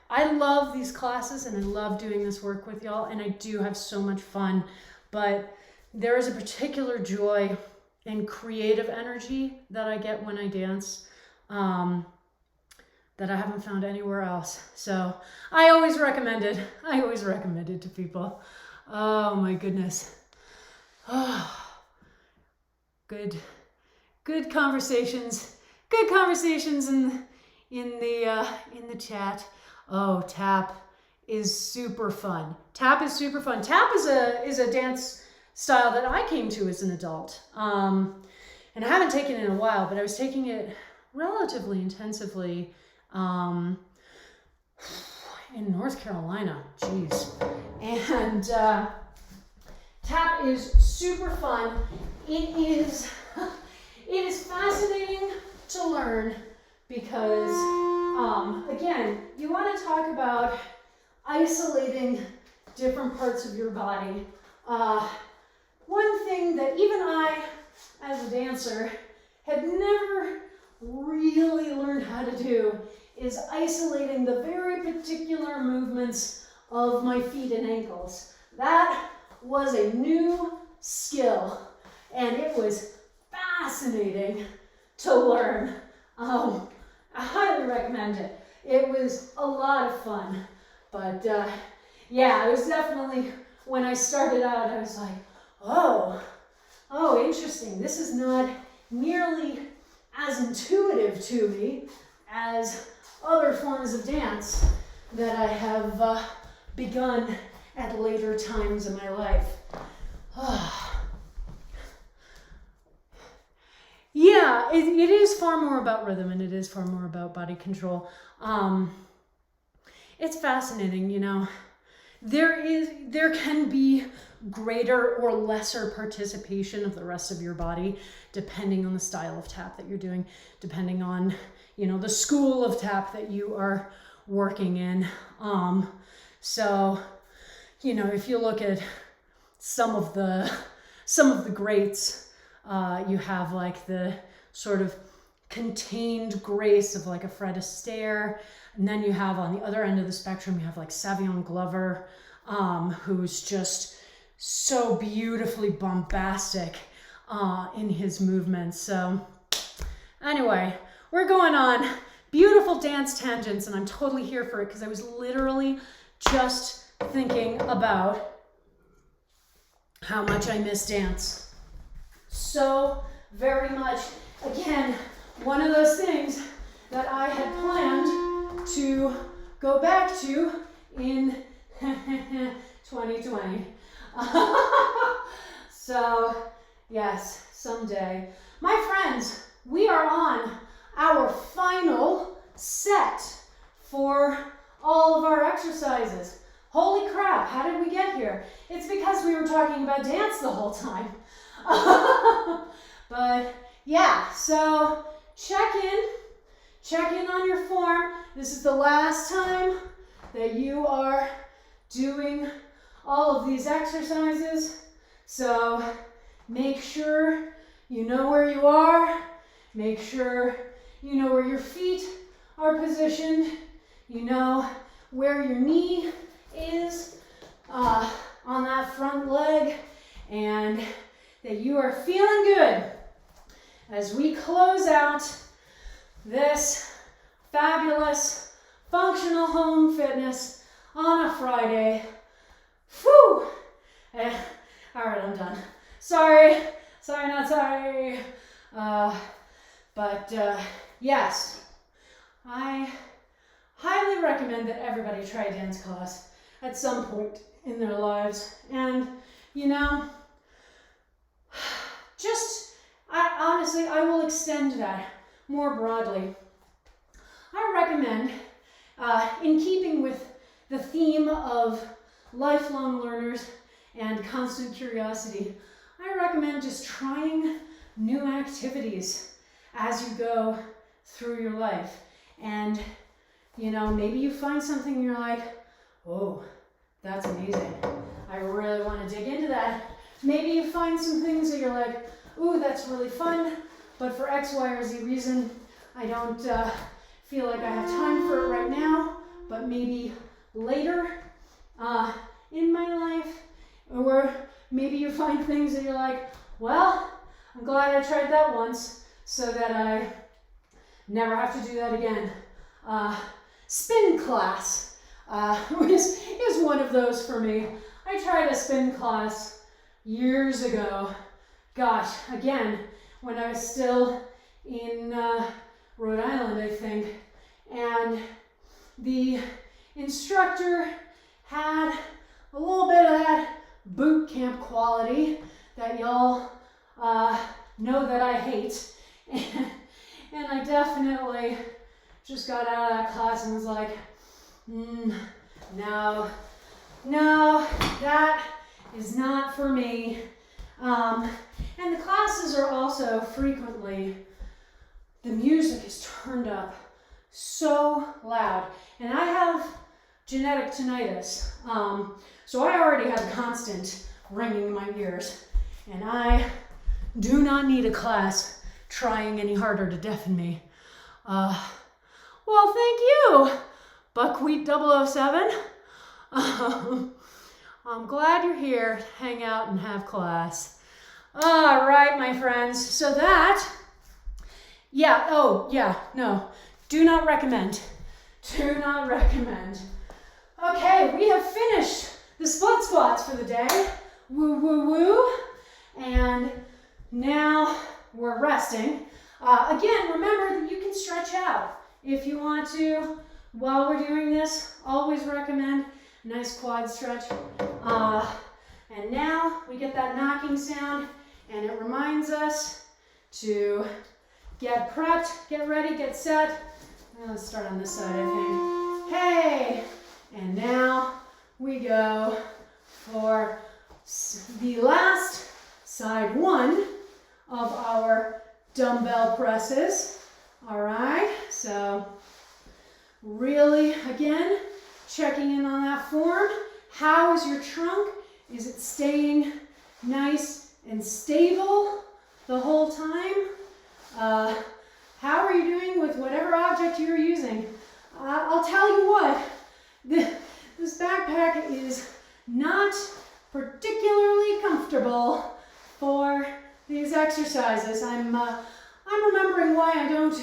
I love these classes and I love doing this work with y'all, and I do have so much fun, but there is a particular joy and creative energy that I get when I dance that I haven't found anywhere else. So I always recommend it. I always recommend it to people. Oh my goodness. Oh, good conversations. Good conversations in the chat. Oh, tap is super fun. Tap is super fun. Tap is a dance style that I came to as an adult. And I haven't taken it in a while, but I was taking it relatively intensively in North Carolina. Jeez. And tap is super fun. It is fascinating to learn because, again, you want to talk about isolating different parts of your body. One thing that even I, as a dancer, had never really learned how to do is isolating the very particular movements of my feet and ankles. That was a new skill, and it was fascinating to learn. I highly recommend it. It was a lot of fun, but yeah, it was definitely, when I started out, I was like, oh, interesting. This is not nearly as intuitive to me as other forms of dance that I have begun at later times in my life. Yeah, it is far more about rhythm, and it is far more about body control. It's fascinating, you know. There can be greater or lesser participation of the rest of your body depending on the style of tap that you're doing, depending on, you know, the school of tap that you are working in. So, you know, if you look at some of the greats, you have like the sort of contained grace of like a Fred Astaire, and then you have on the other end of the spectrum, you have like Savion Glover, who's just so beautifully bombastic in his movements. So anyway, we're going on beautiful dance tangents, and I'm totally here for it because I was literally just thinking about how much I miss dance. So very much. Again, one of those things that I had planned to go back to in 2020. So yes, someday. My friends, we are on our final set for all of our exercises. Holy crap, how did we get here? It's because we were talking about dance the whole time. But yeah, so check in on your form. This is the last time that you are doing all of these exercises. So make sure you know where you are. Make sure you know where your feet are positioned. You know where your knee is on that front leg, and that you are feeling good as we close out this fabulous functional home fitness on a Friday. Whew! All right, I'm done. Sorry, not sorry. But yes, I highly recommend that everybody try a dance class at some point in their lives. And, you know, honestly, I will extend that more broadly. I recommend, in keeping with the theme of lifelong learners and constant curiosity, I recommend just trying new activities as you go through your life. And, you know, maybe you find something and you're like, oh, that's amazing. I really want to dig into that. Maybe you find some things that you're like, ooh, that's really fun, but for X, Y, or Z reason, I don't feel like I have time for it right now, but maybe later in my life. Or maybe you find things that you're like, well, I'm glad I tried that once so that I never have to do that again. Spin class is one of those for me. I tried a spin class years ago. Gosh, again, when I was still in Rhode Island, I think. And the instructor had a little bit of that boot camp quality that y'all know that I hate. And I definitely just got out of that class and was like, no, that is not for me. And the classes are also frequently, the music is turned up so loud. And I have genetic tinnitus, so I already have constant ringing in my ears. And I do not need a class trying any harder to deafen me. Well, thank you, Buckwheat 007. I'm glad you're here to hang out and have class. All right, my friends. So that, do not recommend. Do not recommend. Okay, we have finished the split squats for the day. Woo, woo, woo. And now we're resting. Again, remember that you can stretch out if you want to. While we're doing this, always recommend a nice quad stretch. And now we get that knocking sound, and it reminds us to get prepped, get ready, get set. Let's start on this side, I think. Hey! And now we go for the last side one of our dumbbell presses. All right, so really, again, checking in on that form. How is your trunk? Is it staying nice and stable the whole time? How are you doing with whatever object you're using? I'll tell you what, this backpack is not particularly comfortable for these exercises. I'm remembering why I don't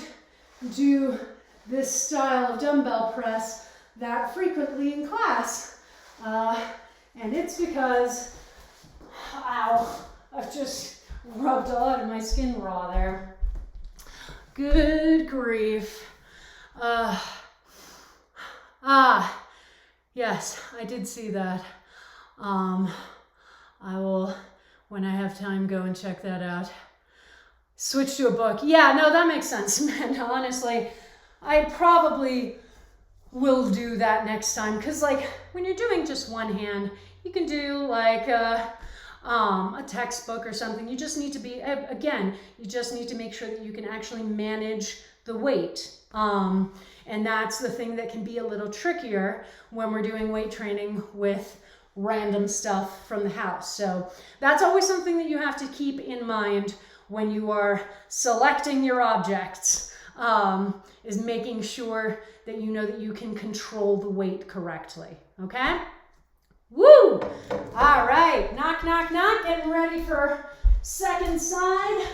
do this style of dumbbell press that frequently in class. And it's because, ow, I've just rubbed a lot of my skin raw there. Good grief. Yes, I did see that. I will, when I have time, go and check that out. Switch to a book. Yeah, no, that makes sense, man. Honestly, I probably will do that next time, because like when you're doing just one hand, you can do like a textbook or something. You just need to be, again, you just need to make sure that you can actually manage the weight. And that's the thing that can be a little trickier when we're doing weight training with random stuff from the house. So that's always something that you have to keep in mind when you are selecting your objects, is making sure that you know that you can control the weight correctly, okay? Woo! All right, knock, knock, knock, getting ready for second side.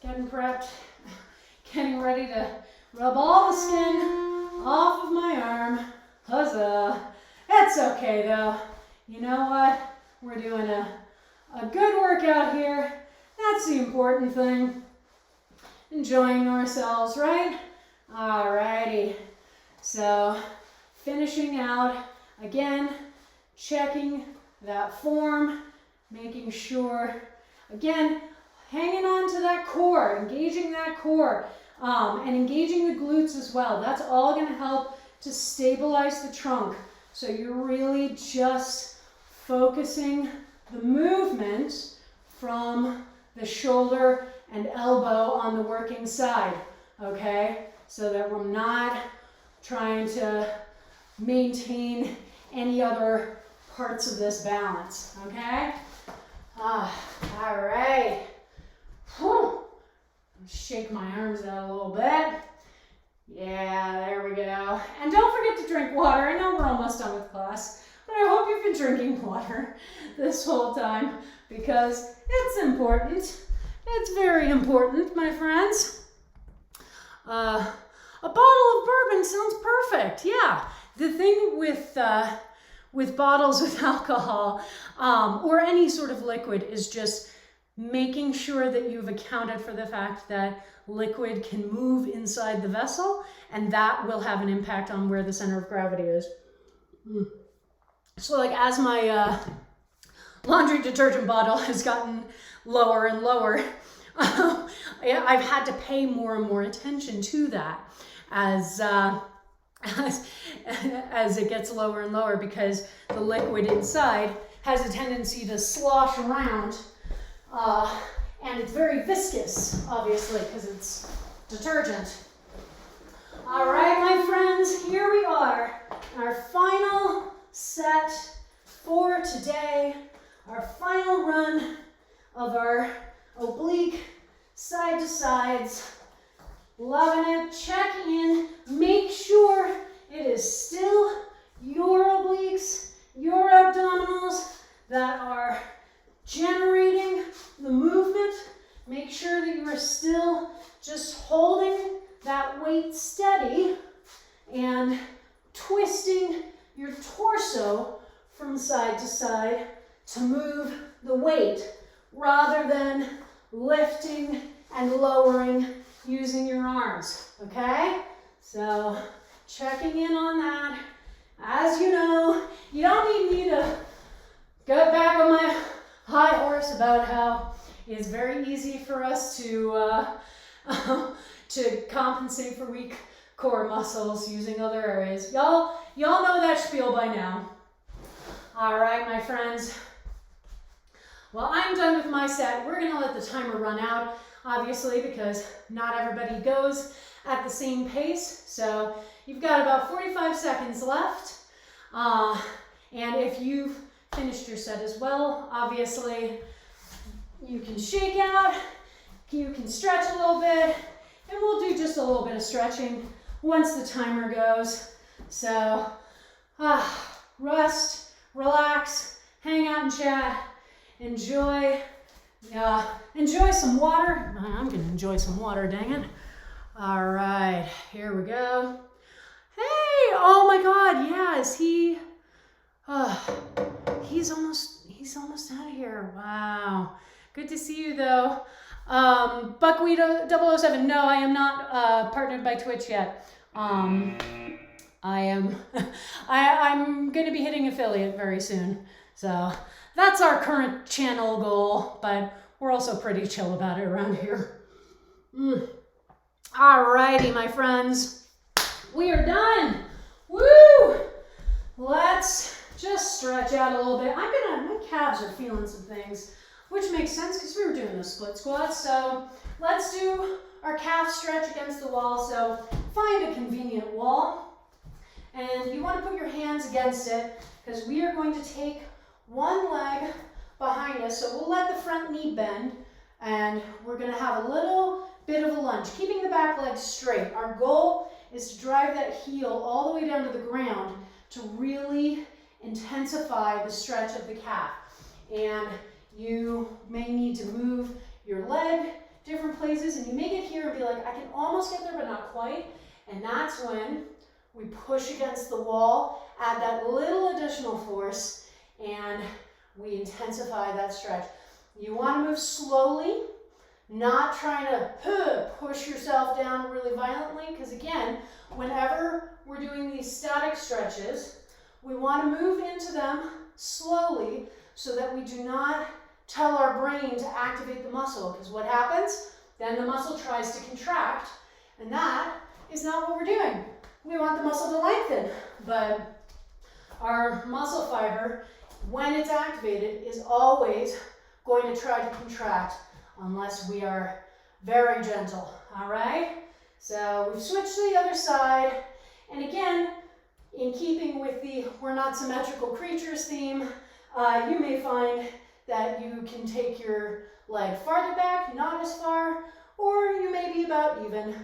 Getting prepped, getting ready to rub all the skin off of my arm. Huzzah. It's okay though. You know what? We're doing a good workout here. That's the important thing. Enjoying ourselves, right? Alrighty. So, finishing out, again, checking that form, making sure, again, hanging on to that core, engaging that core, and engaging the glutes as well. That's all going to help to stabilize the trunk. So you're really just focusing the movement from the shoulder and elbow on the working side, okay? So that we're not trying to maintain any other parts of this balance, okay? All right. Whew. Shake my arms out a little bit. Yeah, there we go. And don't forget to drink water. I know we're almost done with class, but I hope you've been drinking water this whole time because it's important. It's very important, my friends. A bottle of bourbon sounds perfect. Yeah. The thing with bottles with alcohol or any sort of liquid is just making sure that you've accounted for the fact that liquid can move inside the vessel, and that will have an impact on where the center of gravity is. So like as my laundry detergent bottle has gotten lower and lower, I've had to pay more and more attention to that as it gets lower and lower, because the liquid inside has a tendency to slosh around, and it's very viscous, obviously, because it's detergent. All right, my friends, here we are, our final set for today, our final run of our oblique side to sides. Loving it. Check in. Make sure it is still your obliques, your abdominals that are generating the movement. Make sure that you are still just holding that weight steady and twisting your torso from side to side to move the weight rather than lifting and lowering using your arms, okay? So checking in on that. As you know, you don't need me to get back on my high horse about how it's very easy for us to compensate for weak core muscles using other areas. Y'all know that spiel by now. All right, my friends. Well, I'm done with my set. We're gonna let the timer run out, obviously, because not everybody goes at the same pace. So you've got about 45 seconds left. And if you've finished your set as well, obviously, you can shake out, you can stretch a little bit, and we'll do just a little bit of stretching once the timer goes. So, rest, relax, hang out and chat, enjoy some water. I'm gonna enjoy some water, dang it. All right, here we go. Hey, oh my God, yeah, is he, he's almost out of here. Wow, good to see you though. Buckwheat 007, no, I am not partnered by Twitch yet. I'm gonna be hitting affiliate very soon. So that's our current channel goal, but we're also pretty chill about it around here. Alrighty, my friends, we are done. Woo! Let's just stretch out a little bit. My calves are feeling some things, which makes sense because we were doing the split squats. So let's do our calf stretch against the wall. So find a convenient wall, and you want to put your hands against it because we are going to take one leg behind us. So we'll let the front knee bend, and we're going to have a little bit of a lunge, keeping the back leg straight. Our goal is to drive that heel all the way down to the ground to really intensify the stretch of the calf. And you may need to move your leg different places, and you may get here and be like, I can almost get there, but not quite. And that's when we push against the wall, add that little additional force, and we intensify that stretch. You want to move slowly, not trying to push yourself down really violently, because again, whenever we're doing these static stretches, we want to move into them slowly so that we do not tell our brain to activate the muscle, because what happens? Then the muscle tries to contract, and that is not what we're doing. We want the muscle to lengthen, but our muscle fiber, when it's activated, is always going to try to contract unless we are very gentle, all right? So we've switched to the other side, and again, in keeping with the we're not symmetrical creatures theme, you may find that you can take your leg farther back, not as far, or you may be about even.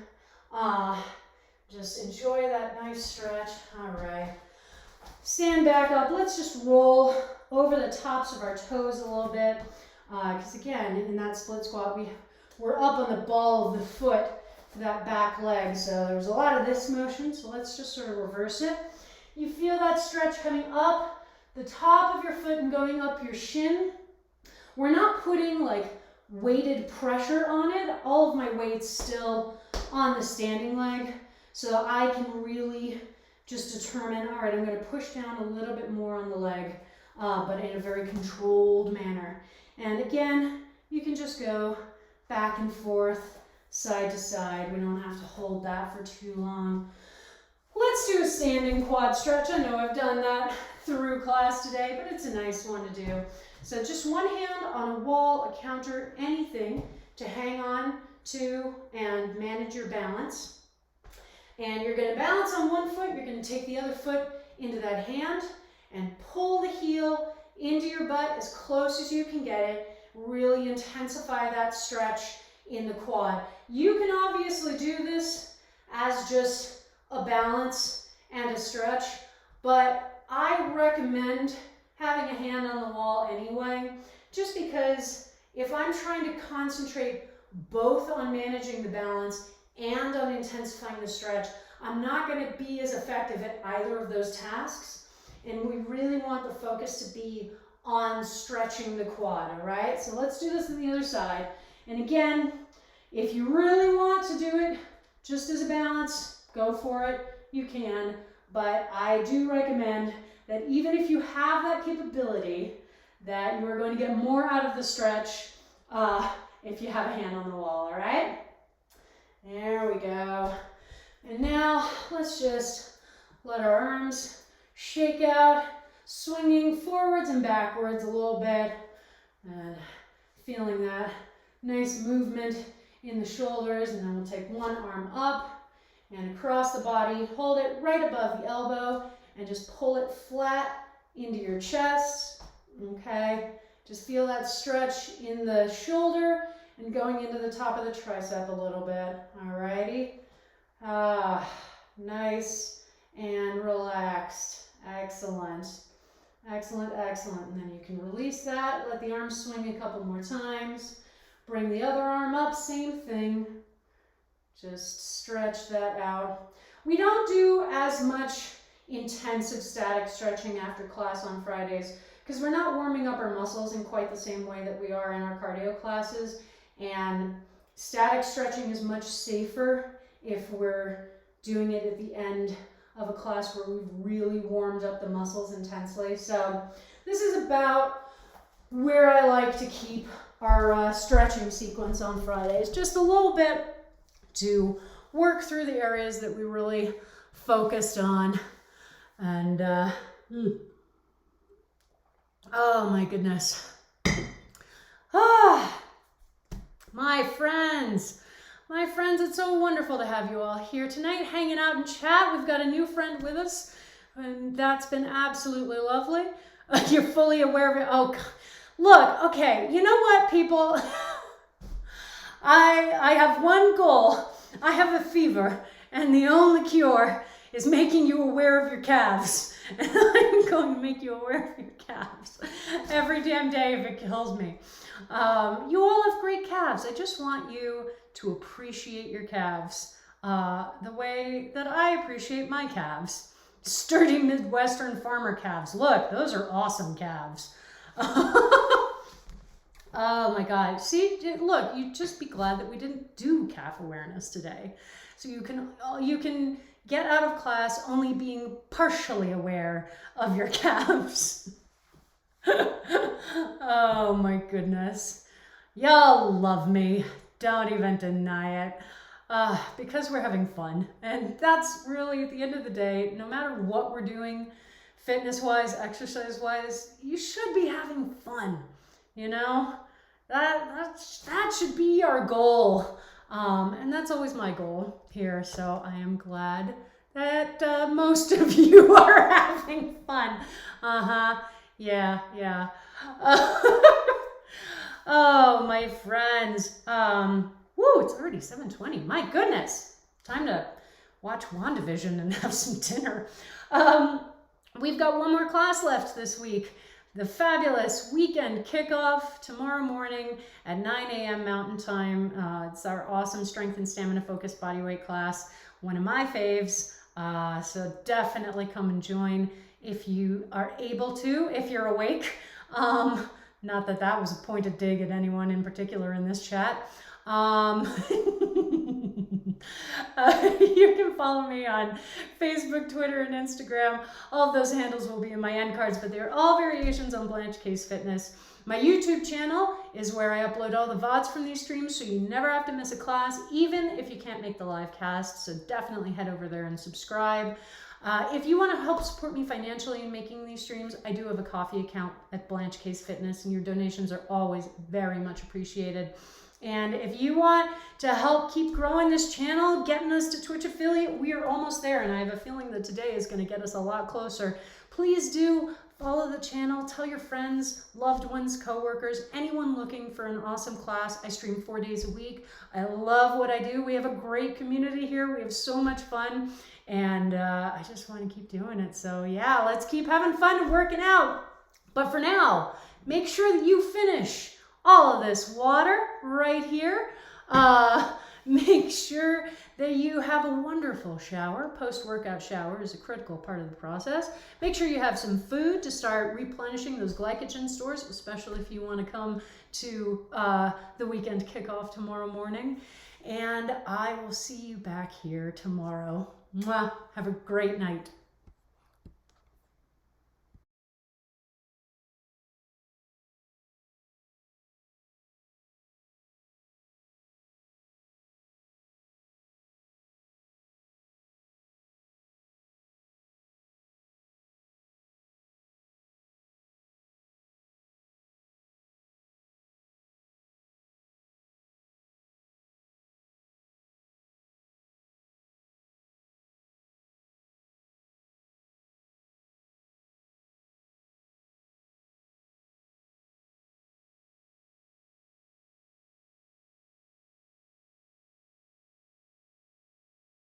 Just enjoy that nice stretch. All right. Stand back up. Let's just roll over the tops of our toes a little bit. Because again, in that split squat, we're up on the ball of the foot for that back leg. So there's a lot of this motion. So let's just sort of reverse it. You feel that stretch coming up the top of your foot and going up your shin. We're not putting like weighted pressure on it. All of my weight's still on the standing leg. So I can really just determine, all right, I'm going to push down a little bit more on the leg, but in a very controlled manner. And again, you can just go back and forth, side to side. We don't have to hold that for too long. Let's do a standing quad stretch. I know I've done that through class today, but it's a nice one to do. So just one hand on a wall, a counter, anything to hang on to and manage your balance. And you're going to balance on one foot. You're going to take the other foot into that hand and pull the heel into your butt as close as you can get it. Really intensify that stretch in the quad. You can obviously do this as just a balance and a stretch, but I recommend having a hand on the wall anyway, just because if I'm trying to concentrate both on managing the balance and on intensifying the stretch, I'm not going to be as effective at either of those tasks. And we really want the focus to be on stretching the quad, all right? So let's do this on the other side. And again, if you really want to do it just as a balance, go for it. You can. But I do recommend that even if you have that capability, that you are going to get more out of the stretch if you have a hand on the wall, all right? There we go. And now let's just let our arms shake out, swinging forwards and backwards a little bit, and feeling that nice movement in the shoulders. And then we'll take one arm up and across the body, hold it right above the elbow, and just pull it flat into your chest, okay? Just feel that stretch in the shoulder and going into the top of the tricep a little bit, alrighty? Nice and relaxed. Excellent. Excellent, excellent. And then you can release that, let the arm swing a couple more times. Bring the other arm up, same thing. Just stretch that out. We don't do as much intensive static stretching after class on Fridays because we're not warming up our muscles in quite the same way that we are in our cardio classes. And static stretching is much safer if we're doing it at the end of a class where we've really warmed up the muscles intensely. So this is about where I like to keep our stretching sequence on Fridays. Just a little bit to work through the areas that we really focused on. And oh my goodness. My friends, it's so wonderful to have you all here tonight hanging out and chat. We've got a new friend with us, and that's been absolutely lovely. You're fully aware of it. Oh, look, okay, you know what, people? I have one goal. I have a fever, and the only cure is making you aware of your calves. And I'm going to make you aware of your calves every damn day if it kills me. You all have great calves. I just want you to appreciate your calves the way that I appreciate my calves. Sturdy Midwestern farmer calves. Look, those are awesome calves. Oh my God. See, look, you just be glad that we didn't do calf awareness today. So you can get out of class only being partially aware of your calves. Oh my goodness. Y'all love me. Don't even deny it. Because we're having fun. And that's really, at the end of the day, no matter what we're doing, fitness-wise, exercise-wise, you should be having fun. You know? That should be our goal. And that's always my goal here. So I am glad that most of you are having fun. Yeah. Oh, my friends. It's already 7:20. My goodness. Time to watch WandaVision and have some dinner. We've got one more class left this week. The fabulous weekend kickoff tomorrow morning at 9 a.m. Mountain Time. It's our awesome strength and stamina focused bodyweight class. One of my faves. So definitely come and join if you are able to, if you're awake. Not that that was a pointed dig at anyone in particular in this chat. You can follow me on Facebook, Twitter, and Instagram. All of those handles will be in my end cards, but they're all variations on Blanche Case Fitness. My YouTube channel is where I upload all the VODs from these streams, so you never have to miss a class, even if you can't make the live cast. So definitely head over there and subscribe. If you want to help support me financially in making these streams, I do have a coffee account at Blanche Case Fitness, and your donations are always very much appreciated. And if you want to help keep growing this channel, getting us to Twitch affiliate, we are almost there, and I have a feeling that today is going to get us a lot closer. Please do follow the channel, tell your friends, loved ones, coworkers, anyone looking for an awesome class. I stream 4 days a week. I love what I do. We have a great community here. We have so much fun, and I just want to keep doing it. So yeah, let's keep having fun and working out. But for now, make sure that you finish all of this water right here. Make sure that you have a wonderful shower. Post-workout shower is a critical part of the process. Make sure you have some food to start replenishing those glycogen stores, especially if you want to come to the weekend kickoff tomorrow morning. And I will see you back here tomorrow. Mwah. Have a great night.